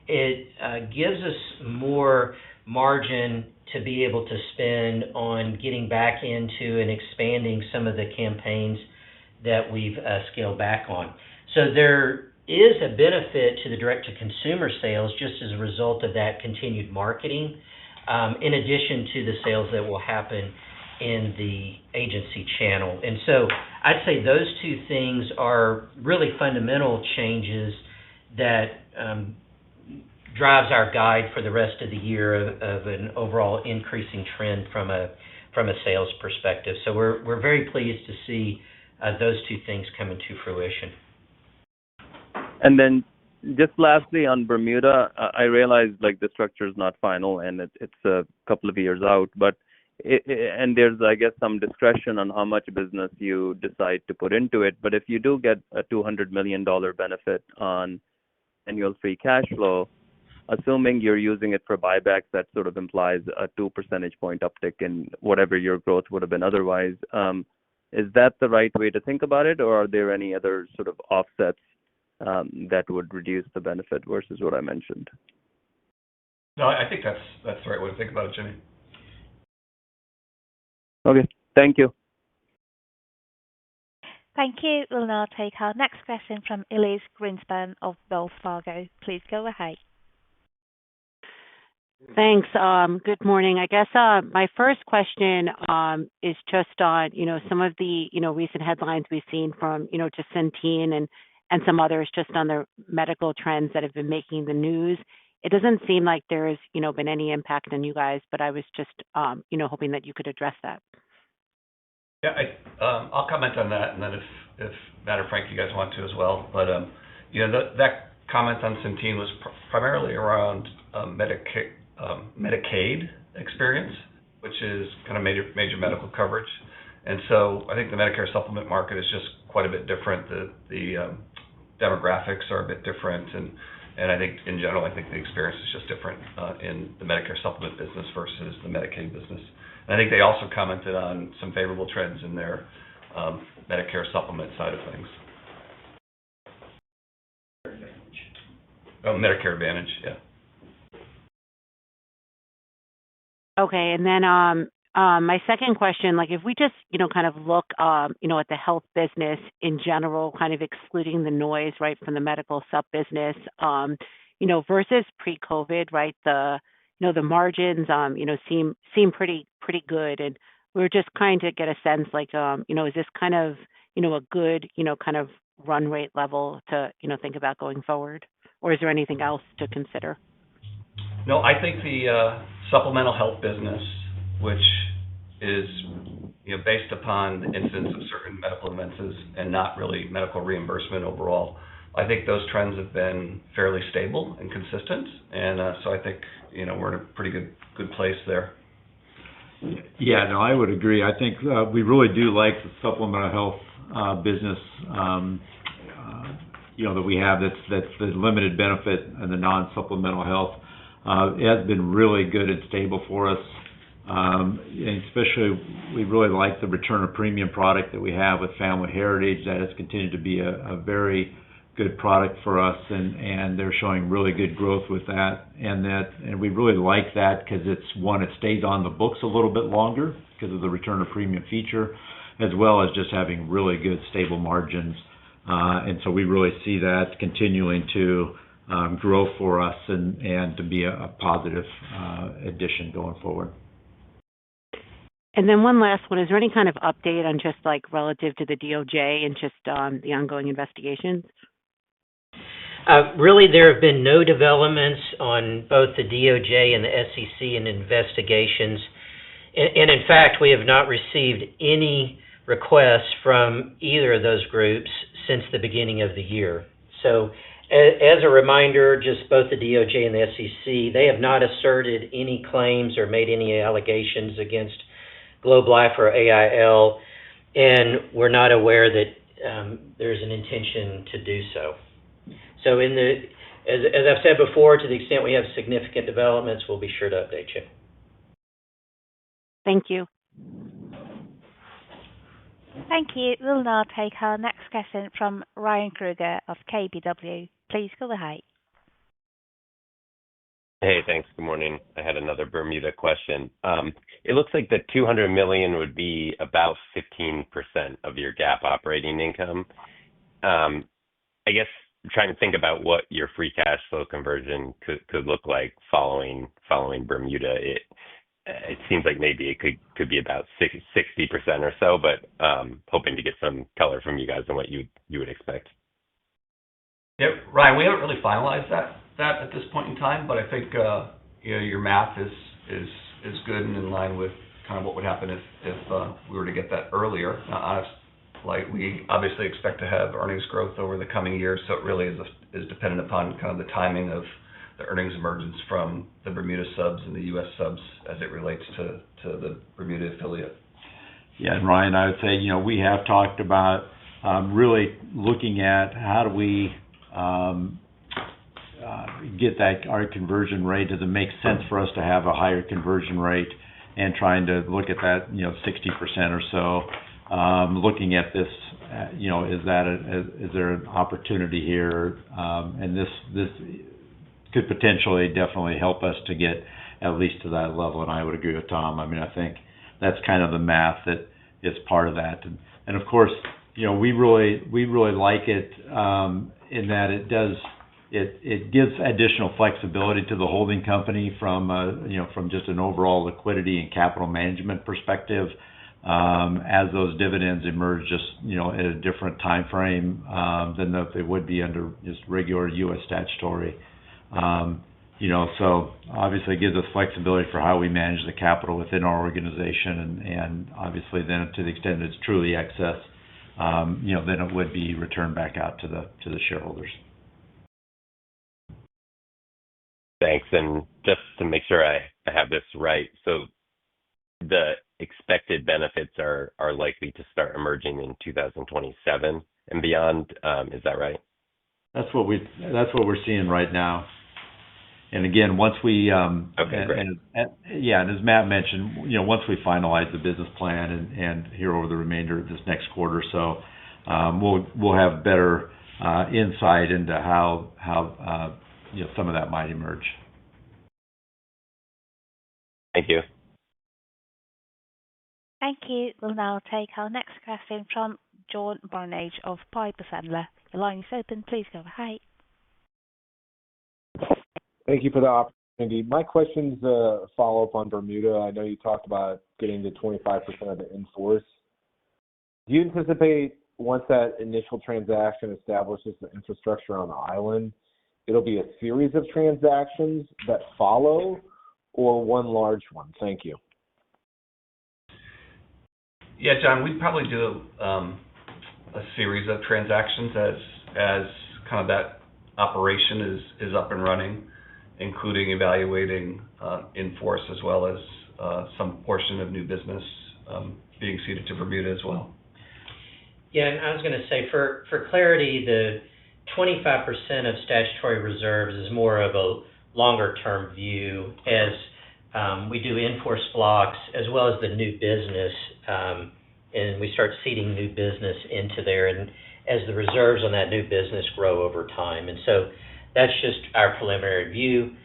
It gives us more margin to be able to spend on getting back into and expanding some of the campaigns that we've scaled back on. So there is a benefit to the direct-to-consumer sales just as a result of that continued marketing, in addition to the sales that will happen in the agency channel. And so I'd say those two things are really fundamental changes that drives our guide for the rest of the year of an overall increasing trend from a sales perspective. So we're very pleased to see those two things come into fruition. And then just lastly on Bermuda, I realize the structure is not final and it's a couple of years out, but and there's, I guess, some discretion on how much business you decide to put into it. But if you do get a $200 million benefit on annual free cash flow, assuming you're using it for buybacks, that sort of implies a 2 percentage point uptick in whatever your growth would have been otherwise. Is that the right way to think about it, or are there any other sort of offsets that would reduce the benefit versus what I mentioned? No, I think that's the right way to think about it, Jimmy. Okay, thank you. Thank you. We'll now take our next question from Elyse Greenspan of Wells Fargo. Please go ahead. Thanks. Good morning. I guess my first question is just on, some of the, recent headlines we've seen from, just Centene and some others just on the medical trends that have been making the news. It doesn't seem like there's, been any impact on you guys, but I was just, hoping that you could address that. Yeah, I'll comment on that, and then if Matt or Frank, you guys want to as well. But that comment on Centene was primarily around Medicaid experience, which is kind of major medical coverage. And so I think the Medicare supplement market is just quite a bit different. The demographics are a bit different, and I think in general, I think the experience is just different in the Medicare supplement business versus the Medicaid business. And I think they also commented on some favorable trends in their Medicare supplement side of things. Medicare Advantage, yeah. Okay, and then my second question, like if we just, kind of look, at the health business in general, kind of excluding the noise, right, from the medical sub business, versus pre-COVID, right, the margins, seem pretty good, and we're just trying to get a sense, like, is this kind of, a good, kind of run rate level to, think about going forward, or is there anything else to consider? No, I think the supplemental health business, which is based upon the incidence of certain medical events and not really medical reimbursement overall, I think those trends have been fairly stable and consistent, and so I think we're in a pretty good place there. Yeah, no, I would agree. I think we really do like the supplemental health business. That we have that's the limited benefit and the non-supplemental health. It has been really good and stable for us. And especially, we really like the return of premium product that we have with Family Heritage. That has continued to be a very good product for us, and they're showing really good growth with that. And we really like that because it stays on the books a little bit longer because of the return of premium feature, as well as just having really good stable margins. And so we really see that continuing to grow for us and to be a positive addition going forward. And then one last one, is there any kind of update on just like relative to the DOJ and just the ongoing investigations? Really, there have been no developments on both the DOJ and the SEC in investigations. And in fact, we have not received any requests from either of those groups since the beginning of the year. So as a reminder, just both the DOJ and the SEC, they have not asserted any claims or made any allegations against Globe Life or AIL, and we're not aware that there's an intention to do so. So as I've said before, to the extent we have significant developments, we'll be sure to update you. Thank you. Thank you. We'll now take our next question from Ryan Krueger of KBW. Please go ahead. Hey, thanks. Good morning. I had another Bermuda question. It looks like the $200 million would be about 15% of your GAAP operating income. I guess trying to think about what your free cash flow conversion could look like following Bermuda. It seems like maybe it could be about 60% or so, but hoping to get some color from you guys on what you would expect. Yeah, Ryan, we haven't really finalized that at this point in time, but I think your math is good and in line with kind of what would happen if we were to get that earlier. We obviously expect to have earnings growth over the coming years, so it really is dependent upon kind of the timing of the earnings emergence from the Bermuda subs and the U.S. subs as it relates to the Bermuda affiliate. Yeah, and Ryan, I would say, we have talked about really looking at how do we get our conversion rate. Does it make sense for us to have a higher conversion rate, and trying to look at that, 60% or so. Looking at this, is there an opportunity here? And this could potentially definitely help us to get at least to that level. And I would agree with Tom. I mean, I think that's kind of the math that is part of that. And of course, we really like it in that it gives additional flexibility to the holding company from just an overall liquidity and capital management perspective, as those dividends emerge just, at a different time frame than they would be under just regular U.S. statutory. So obviously it gives us flexibility for how we manage the capital within our organization, and obviously then to the extent it's truly excess, then it would be returned back out to the shareholders. Thanks. And just to make sure I have this right, so the expected benefits are likely to start emerging in 2027 and beyond. Is that right? That's what we're seeing right now. And again, once we okay, great. And as Matt mentioned, once we finalize the business plan and here over the remainder of this next quarter, so we'll have better insight into how some of that might emerge. Thank you. Thank you. We'll now take our next question from John Barnidge of Piper Sandler. Your line is open. Please go ahead. Thank you for the opportunity. My question's a follow-up on Bermuda. I know you talked about getting to 25% of the in-force. Do you anticipate once that initial transaction establishes the infrastructure on the island, it'll be a series of transactions that follow, or one large one? Thank you. Yeah, John, we'd probably do a series of transactions as kind of that operation is up and running, including evaluating in force as well as some portion of new business being ceded to Bermuda as well. Yeah, and I was going to say, for clarity, the 25% of statutory reserves is more of a longer-term view as we do in-force blocks as well as the new business, and we start seeding new business into there, and as the reserves on that new business grow over time. And so that's just our preliminary view.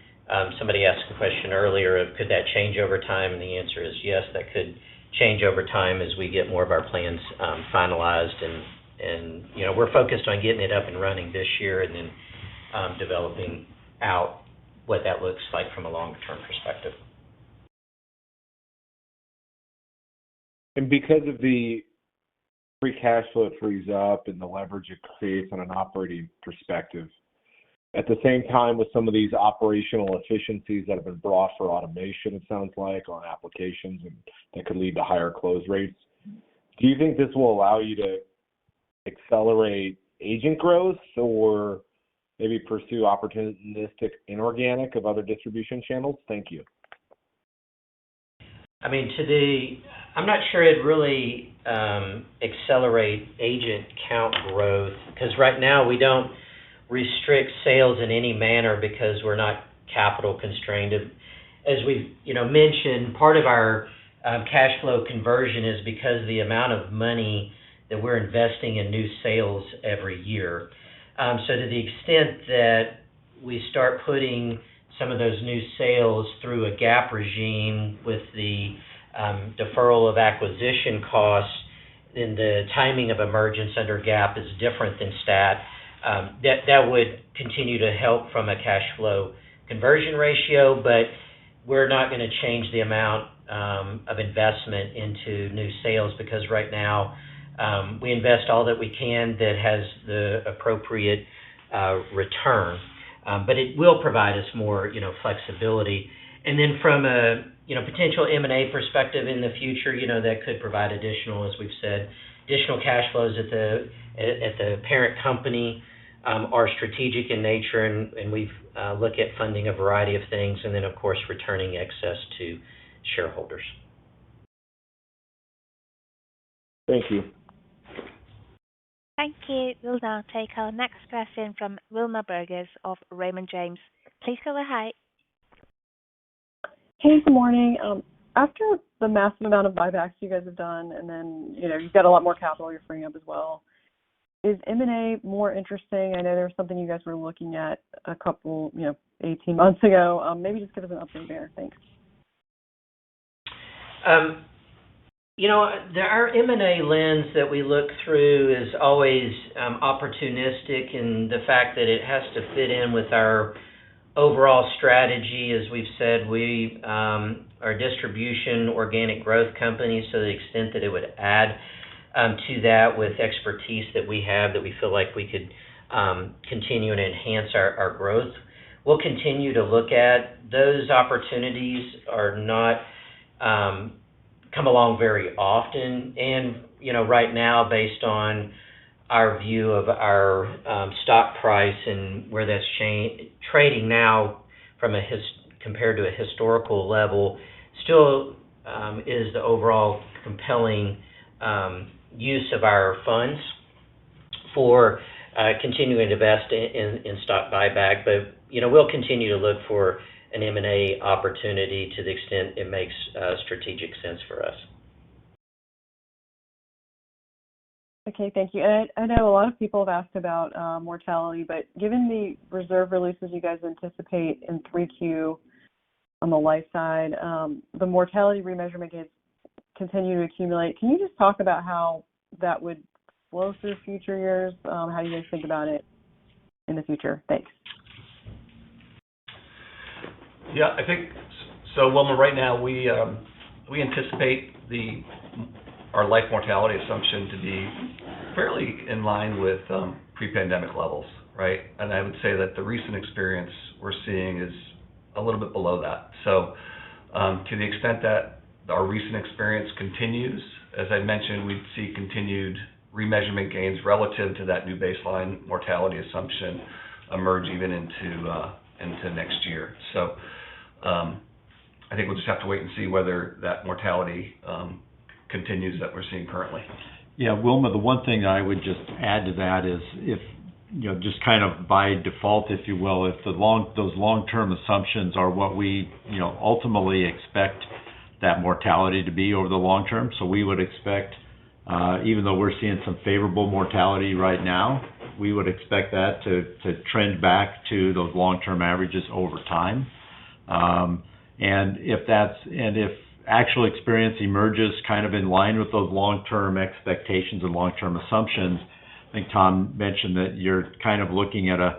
Somebody asked a question earlier of could that change over time, and the answer is yes, that could change over time as we get more of our plans finalized, and we're focused on getting it up and running this year and then developing out what that looks like from a longer-term perspective. And because of the free cash flow it frees up and the leverage it creates on an operating perspective, at the same time with some of these operational efficiencies that have been brought for automation, it sounds like, on applications, and that could lead to higher close rates, do you think this will allow you to accelerate agent growth or maybe pursue opportunistic inorganic of other distribution channels? Thank you. I mean, I'm not sure it'd really accelerate agent count growth, because right now we don't restrict sales in any manner because we're not capital constrained. As we've mentioned, part of our cash flow conversion is because of the amount of money that we're investing in new sales every year. So to the extent that we start putting some of those new sales through a GAAP regime with the deferral of acquisition costs, then the timing of emergence under GAAP is different than STAT. That would continue to help from a cash flow conversion ratio, but we're not going to change the amount of investment into new sales because right now we invest all that we can that has the appropriate return. But it will provide us more, flexibility. And then from a, potential M&A perspective in the future, that could provide additional, as we've said, additional cash flows at the parent company are strategic in nature, and we've look at funding a variety of things, and then, of course, returning excess to shareholders. Thank you. Thank you. We'll now take our next question from Wilma Burgess of Raymond James. Please go ahead. Hey, good morning. After the massive amount of buybacks you guys have done, and then, you've got a lot more capital you're freeing up as well, is M&A more interesting? I know there was something you guys were looking at a couple, 18 months ago. Maybe just give us an update there. Thanks. Our M&A lens that we look through is always opportunistic in the fact that it has to fit in with our overall strategy. As we've said, we are a distribution organic growth company, so to the extent that it would add to that with expertise that we have that we feel like we could continue and enhance our growth. We'll continue to look at those opportunities are not come along very often. And, right now, based on our view of our stock price and where that's trading now from compared to a historical level, still is the overall compelling use of our funds for continuing to invest in stock buyback. But, we'll continue to look for an M&A opportunity to the extent it makes strategic sense for us. Okay, thank you. And I know a lot of people have asked about mortality, but given the reserve releases you guys anticipate in 3Q on the life side, the mortality remeasurement gains continue to accumulate. Can you just talk about how that would flow through future years? How do you guys think about it in the future? Thanks. Yeah, I think so. Wilma, right now we anticipate our life mortality assumption to be fairly in line with pre-pandemic levels, right? And I would say that the recent experience we're seeing is a little bit below that. So to the extent that our recent experience continues, as I mentioned, we'd see continued remeasurement gains relative to that new baseline mortality assumption emerge even into next year. So I think we'll just have to wait and see whether that mortality continues that we're seeing currently. Yeah, Wilma, the one thing I would just add to that is if, just kind of by default, if you will, if those long-term assumptions are what we, ultimately expect that mortality to be over the long term. So we would expect, even though we're seeing some favorable mortality right now, we would expect that to trend back to those long-term averages over time. And if actual experience emerges kind of in line with those long-term expectations and long-term assumptions, I think Tom mentioned that you're kind of looking at a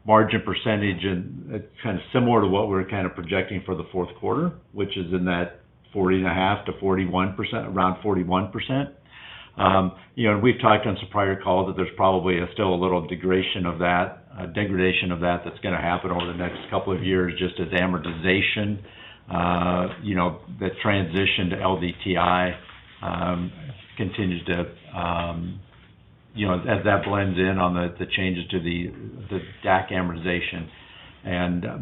margin percentage, and it's kind of similar to what we're kind of projecting for the fourth quarter, which is in that 40.5% to 41%, around 41%. And we've talked on some prior calls that there's probably still a little degradation of that that's going to happen over the next couple of years, just as amortization, the transition to LDTI continues to, as that blends in on the changes to the DAC amortization.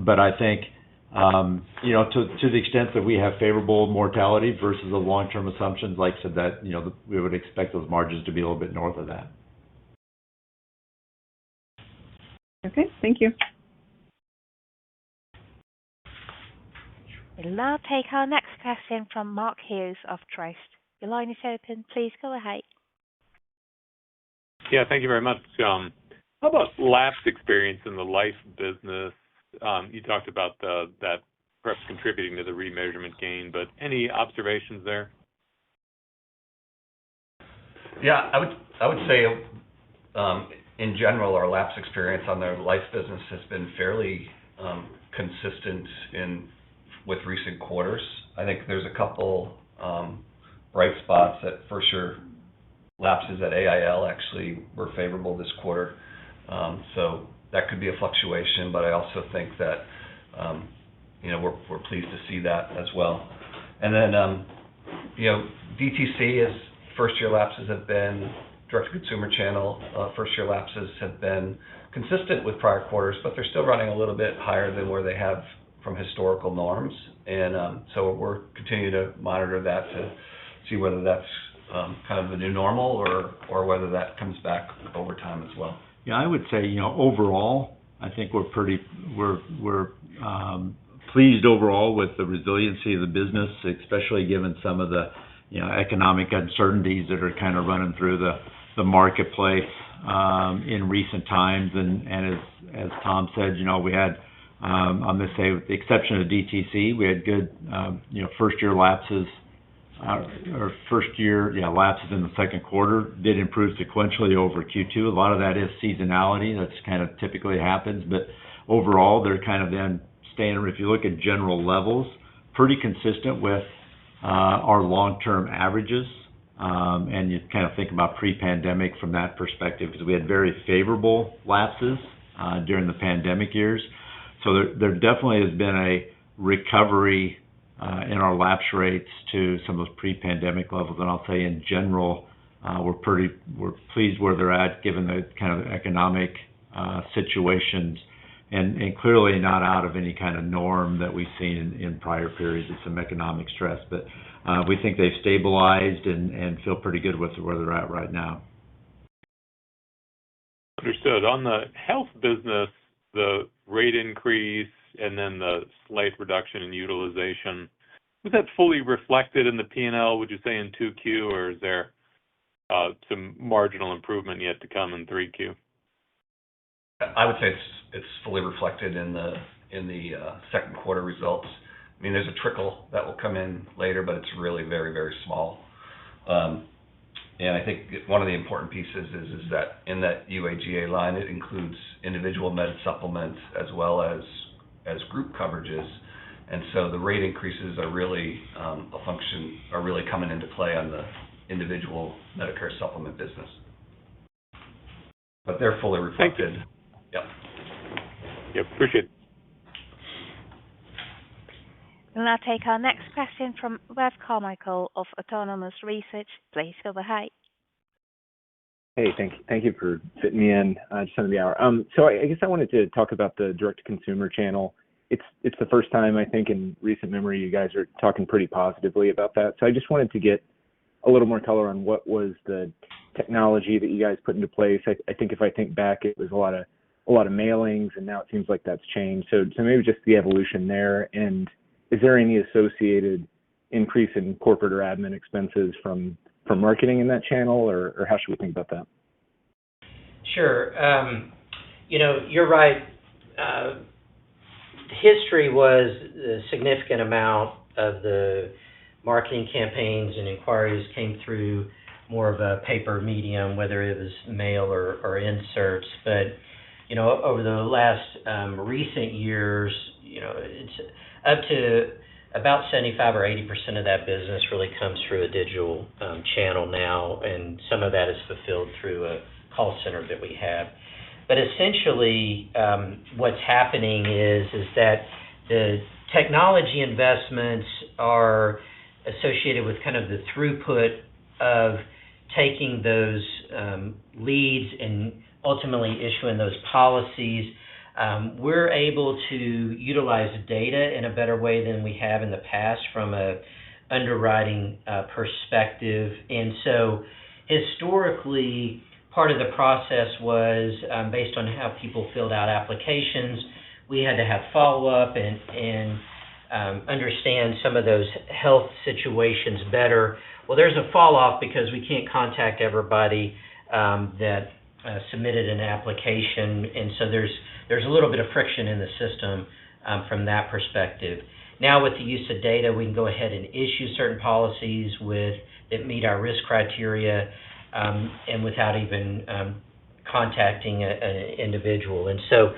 But I think, to the extent that we have favorable mortality versus the long-term assumptions, like I said, that, we would expect those margins to be a little bit north of that. Okay, thank you. We'll now take our next question from Mark Hughes of Truist. Your line is open. Please go ahead. Yeah, thank you very much. How about lapse experience in the life business? You talked about that perhaps contributing to the remeasurement gain, but any observations there? Yeah, I would say in general, our lapse experience on the life business has been fairly consistent with recent quarters. I think there's a couple bright spots that for sure lapses at AIL actually were favorable this quarter. So that could be a fluctuation, but I also think that we're pleased to see that as well. And then DTC is first-year lapses have been direct-to-consumer channel. First-year lapses have been consistent with prior quarters, but they're still running a little bit higher than where they have from historical norms. And so we're continuing to monitor that to see whether that's kind of the new normal or whether that comes back over time as well. Yeah, I would say, overall, I think we're pleased overall with the resiliency of the business, especially given some of the, economic uncertainties that are kind of running through the marketplace in recent times. And as Tom said, we had I'm going to say with the exception of DTC, we had good, first-year lapses, lapses in the second quarter did improve sequentially over Q2. A lot of that is seasonality. That's kind of typically happens, but overall, they're kind of then staying, if you look at general levels, pretty consistent with our long-term averages. And you kind of think about pre-pandemic from that perspective, because we had very favorable lapses during the pandemic years. So there definitely has been a recovery in our lapse rates to some of those pre-pandemic levels. And I'll say in general, we're pleased where they're at given the kind of economic situations, and clearly not out of any kind of norm that we've seen in prior periods of some economic stress. But we think they've stabilized and feel pretty good with where they're at right now. Understood. On the health business, the rate increase and then the slight reduction in utilization, was that fully reflected in the P&L, would you say, in 2Q, or is there some marginal improvement yet to come in 3Q? I would say it's fully reflected in the second quarter results. I mean, there's a trickle that will come in later, but it's really very, very small. And I think one of the important pieces is that in that UAGA line, it includes individual med supplements as well as group coverages. And so the rate increases are really really coming into play on the individual Medicare supplement business. But they're fully reflected. Thank you. Yep. Yep, appreciate it. We'll now take our next question from Wes Carmichael of Autonomous Research. Please go ahead. Hey, thank you for fitting me in just under the hour. So I guess I wanted to talk about the direct-to-consumer channel. It's the first time, I think, in recent memory you guys are talking pretty positively about that. So I just wanted to get a little more color on what was the technology that you guys put into place. I think if I think back, it was a lot of mailings, and now it seems like that's changed. So maybe just the evolution there, and is there any associated increase in corporate or admin expenses from marketing in that channel, or how should we think about that? Sure. You're right. History was a significant amount of the marketing campaigns and inquiries came through more of a paper medium, whether it was mail or inserts. But, over the last recent years, it's up to about 75 or 80% of that business really comes through a digital channel now, and some of that is fulfilled through a call center that we have. But essentially, what's happening is that the technology investments are associated with kind of the throughput of taking those leads and ultimately issuing those policies. We're able to utilize data in a better way than we have in the past from a underwriting perspective. And so historically, part of the process was based on how people filled out applications. We had to have follow-up and understand some of those health situations better. Well, there's a fall-off because we can't contact everybody that submitted an application, and so there's a little bit of friction in the system from that perspective. Now with the use of data, we can go ahead and issue certain policies that meet our risk criteria and without even contacting an individual. And so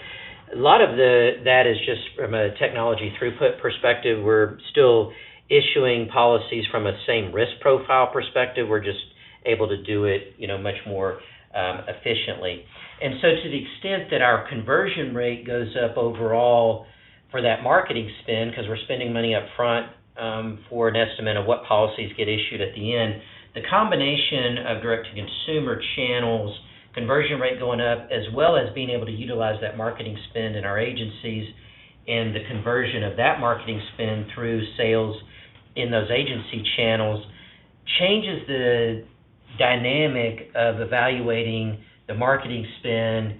a lot of that is just from a technology throughput perspective. We're still issuing policies from a same risk profile perspective. We're just able to do it, much more efficiently. And so to the extent that our conversion rate goes up overall for that marketing spend, because we're spending money up front for an estimate of what policies get issued at the end, the combination of direct-to-consumer channels, conversion rate going up, as well as being able to utilize that marketing spend in our agencies and the conversion of that marketing spend through sales in those agency channels changes the dynamic of evaluating the marketing spend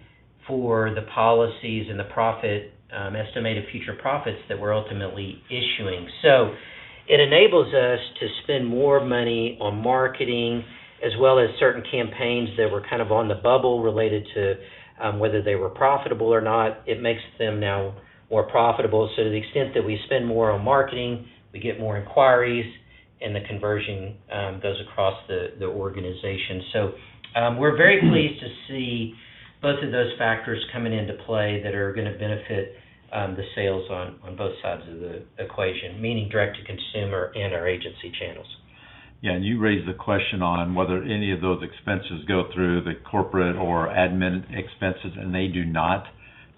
for the policies and the profit, estimated future profits that we're ultimately issuing. So it enables us to spend more money on marketing as well as certain campaigns that were kind of on the bubble related to whether they were profitable or not. It makes them now more profitable. So to the extent that we spend more on marketing, we get more inquiries, and the conversion goes across the organization. So we're very pleased to see both of those factors coming into play that are going to benefit the sales on both sides of the equation, meaning direct-to-consumer and our agency channels. Yeah, and you raised the question on whether any of those expenses go through the corporate or admin expenses, and they do not.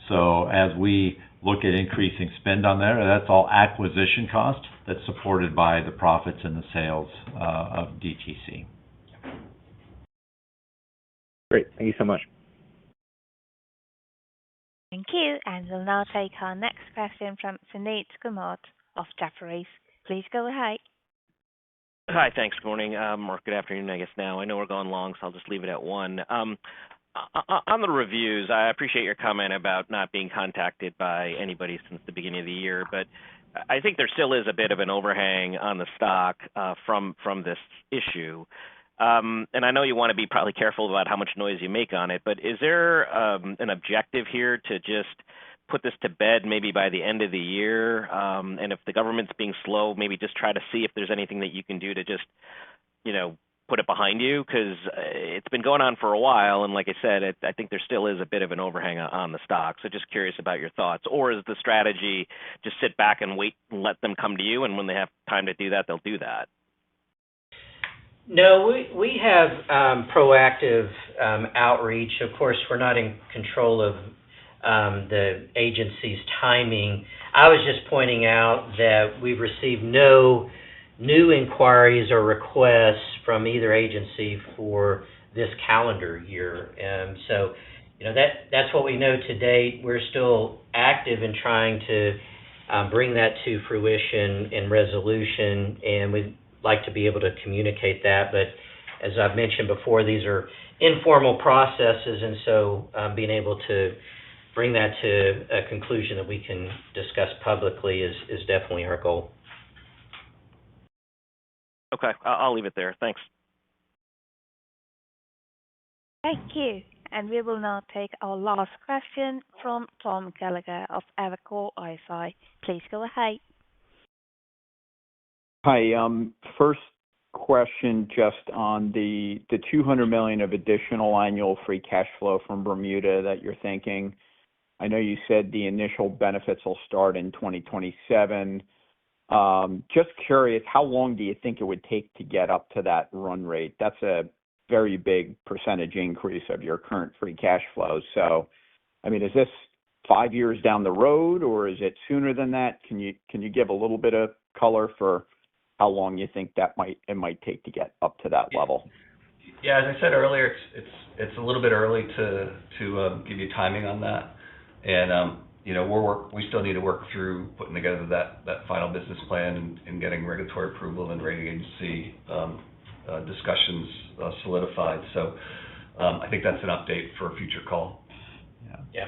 So as we look at increasing spend on there, that's all acquisition cost that's supported by the profits and the sales of DTC. Great. Thank you so much. Thank you. And we'll now take our next question from Suneet Kamath of Jefferies. Please go ahead. Hi, thanks. Good morning, or good afternoon, I guess now. I know we're going long, so I'll just leave it at one. On the reviews, I appreciate your comment about not being contacted by anybody since the beginning of the year, but I think there still is a bit of an overhang on the stock from this issue. And I know you want to be probably careful about how much noise you make on it, but is there an objective here to just put this to bed maybe by the end of the year? And if the government's being slow, maybe just try to see if there's anything that you can do to just, put it behind you? Because it's been going on for a while, and like I said, I think there still is a bit of an overhang on the stock. So just curious about your thoughts. Or is the strategy just sit back and wait and let them come to you, and when they have time to do that, they'll do that? No, we have proactive outreach. Of course, we're not in control of the agency's timing. I was just pointing out that we've received no new inquiries or requests from either agency for this calendar year. So, that's what we know to date. We're still active in trying to bring that to fruition and resolution, and we'd like to be able to communicate that. But as I've mentioned before, these are informal processes, and so being able to bring that to a conclusion that we can discuss publicly is definitely our goal. Okay, I'll leave it there. Thanks. Thank you. And we will now take our last question from Tom Gallagher of Evercore ISI. Please go ahead. Hi. First question just on the $200 million of additional annual free cash flow from Bermuda that you're thinking. I know you said the initial benefits will start in 2027. Just curious, how long do you think it would take to get up to that run rate? That's a very big percentage increase of your current free cash flow. So, is this 5 years down the road, or is it sooner than that? Can you give a little bit of color for how long you think it might take to get up to that level? Yeah, as I said earlier, it's a little bit early to give you timing on that, and we still need to work through putting together that final business plan and getting regulatory approval and rating agency discussions solidified. So I think that's an update for a future call. Yeah.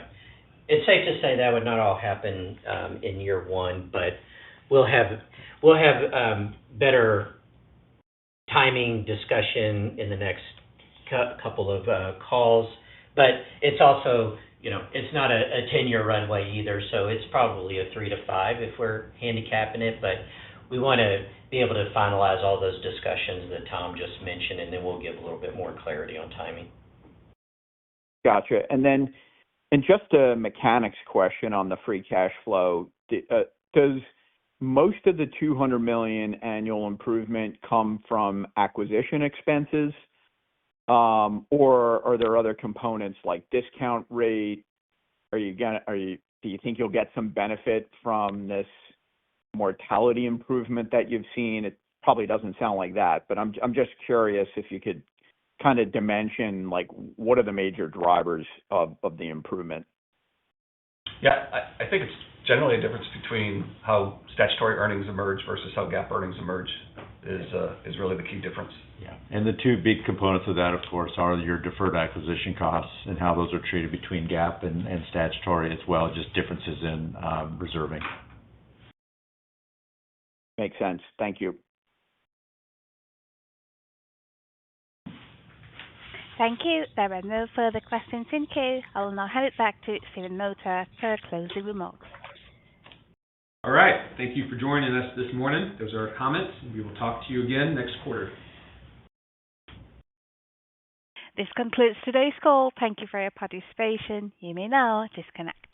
It's safe to say that would not all happen in year one, but we'll have better timing discussion in the next couple of calls. But it's also, it's not a 10-year runway either, so it's probably a 3 to 5 if we're handicapping it. But we want to be able to finalize all those discussions that Tom just mentioned, and then we'll give a little bit more clarity on timing. Gotcha. And then, just a mechanics question on the free cash flow. Does most of the $200 million annual improvement come from acquisition expenses, or are there other components like discount rate? Do you think you'll get some benefit from this mortality improvement that you've seen? It probably doesn't sound like that, but I'm just curious if you could kind of dimension, like, what are the major drivers of the improvement? Yeah, I think it's generally a difference between how statutory earnings emerge versus how GAAP earnings emerge is really the key difference. Yeah, and the two big components of that, of course, are your deferred acquisition costs and how those are treated between GAAP and statutory, as well as just differences in reserving. Makes sense. Thank you. Thank you. There are no further questions in queue. I will now hand it back to Stephen Mota for closing remarks. All right. Thank you for joining us this morning. Those are our comments. We will talk to you again next quarter. This concludes today's call. Thank you for your participation. You may now disconnect.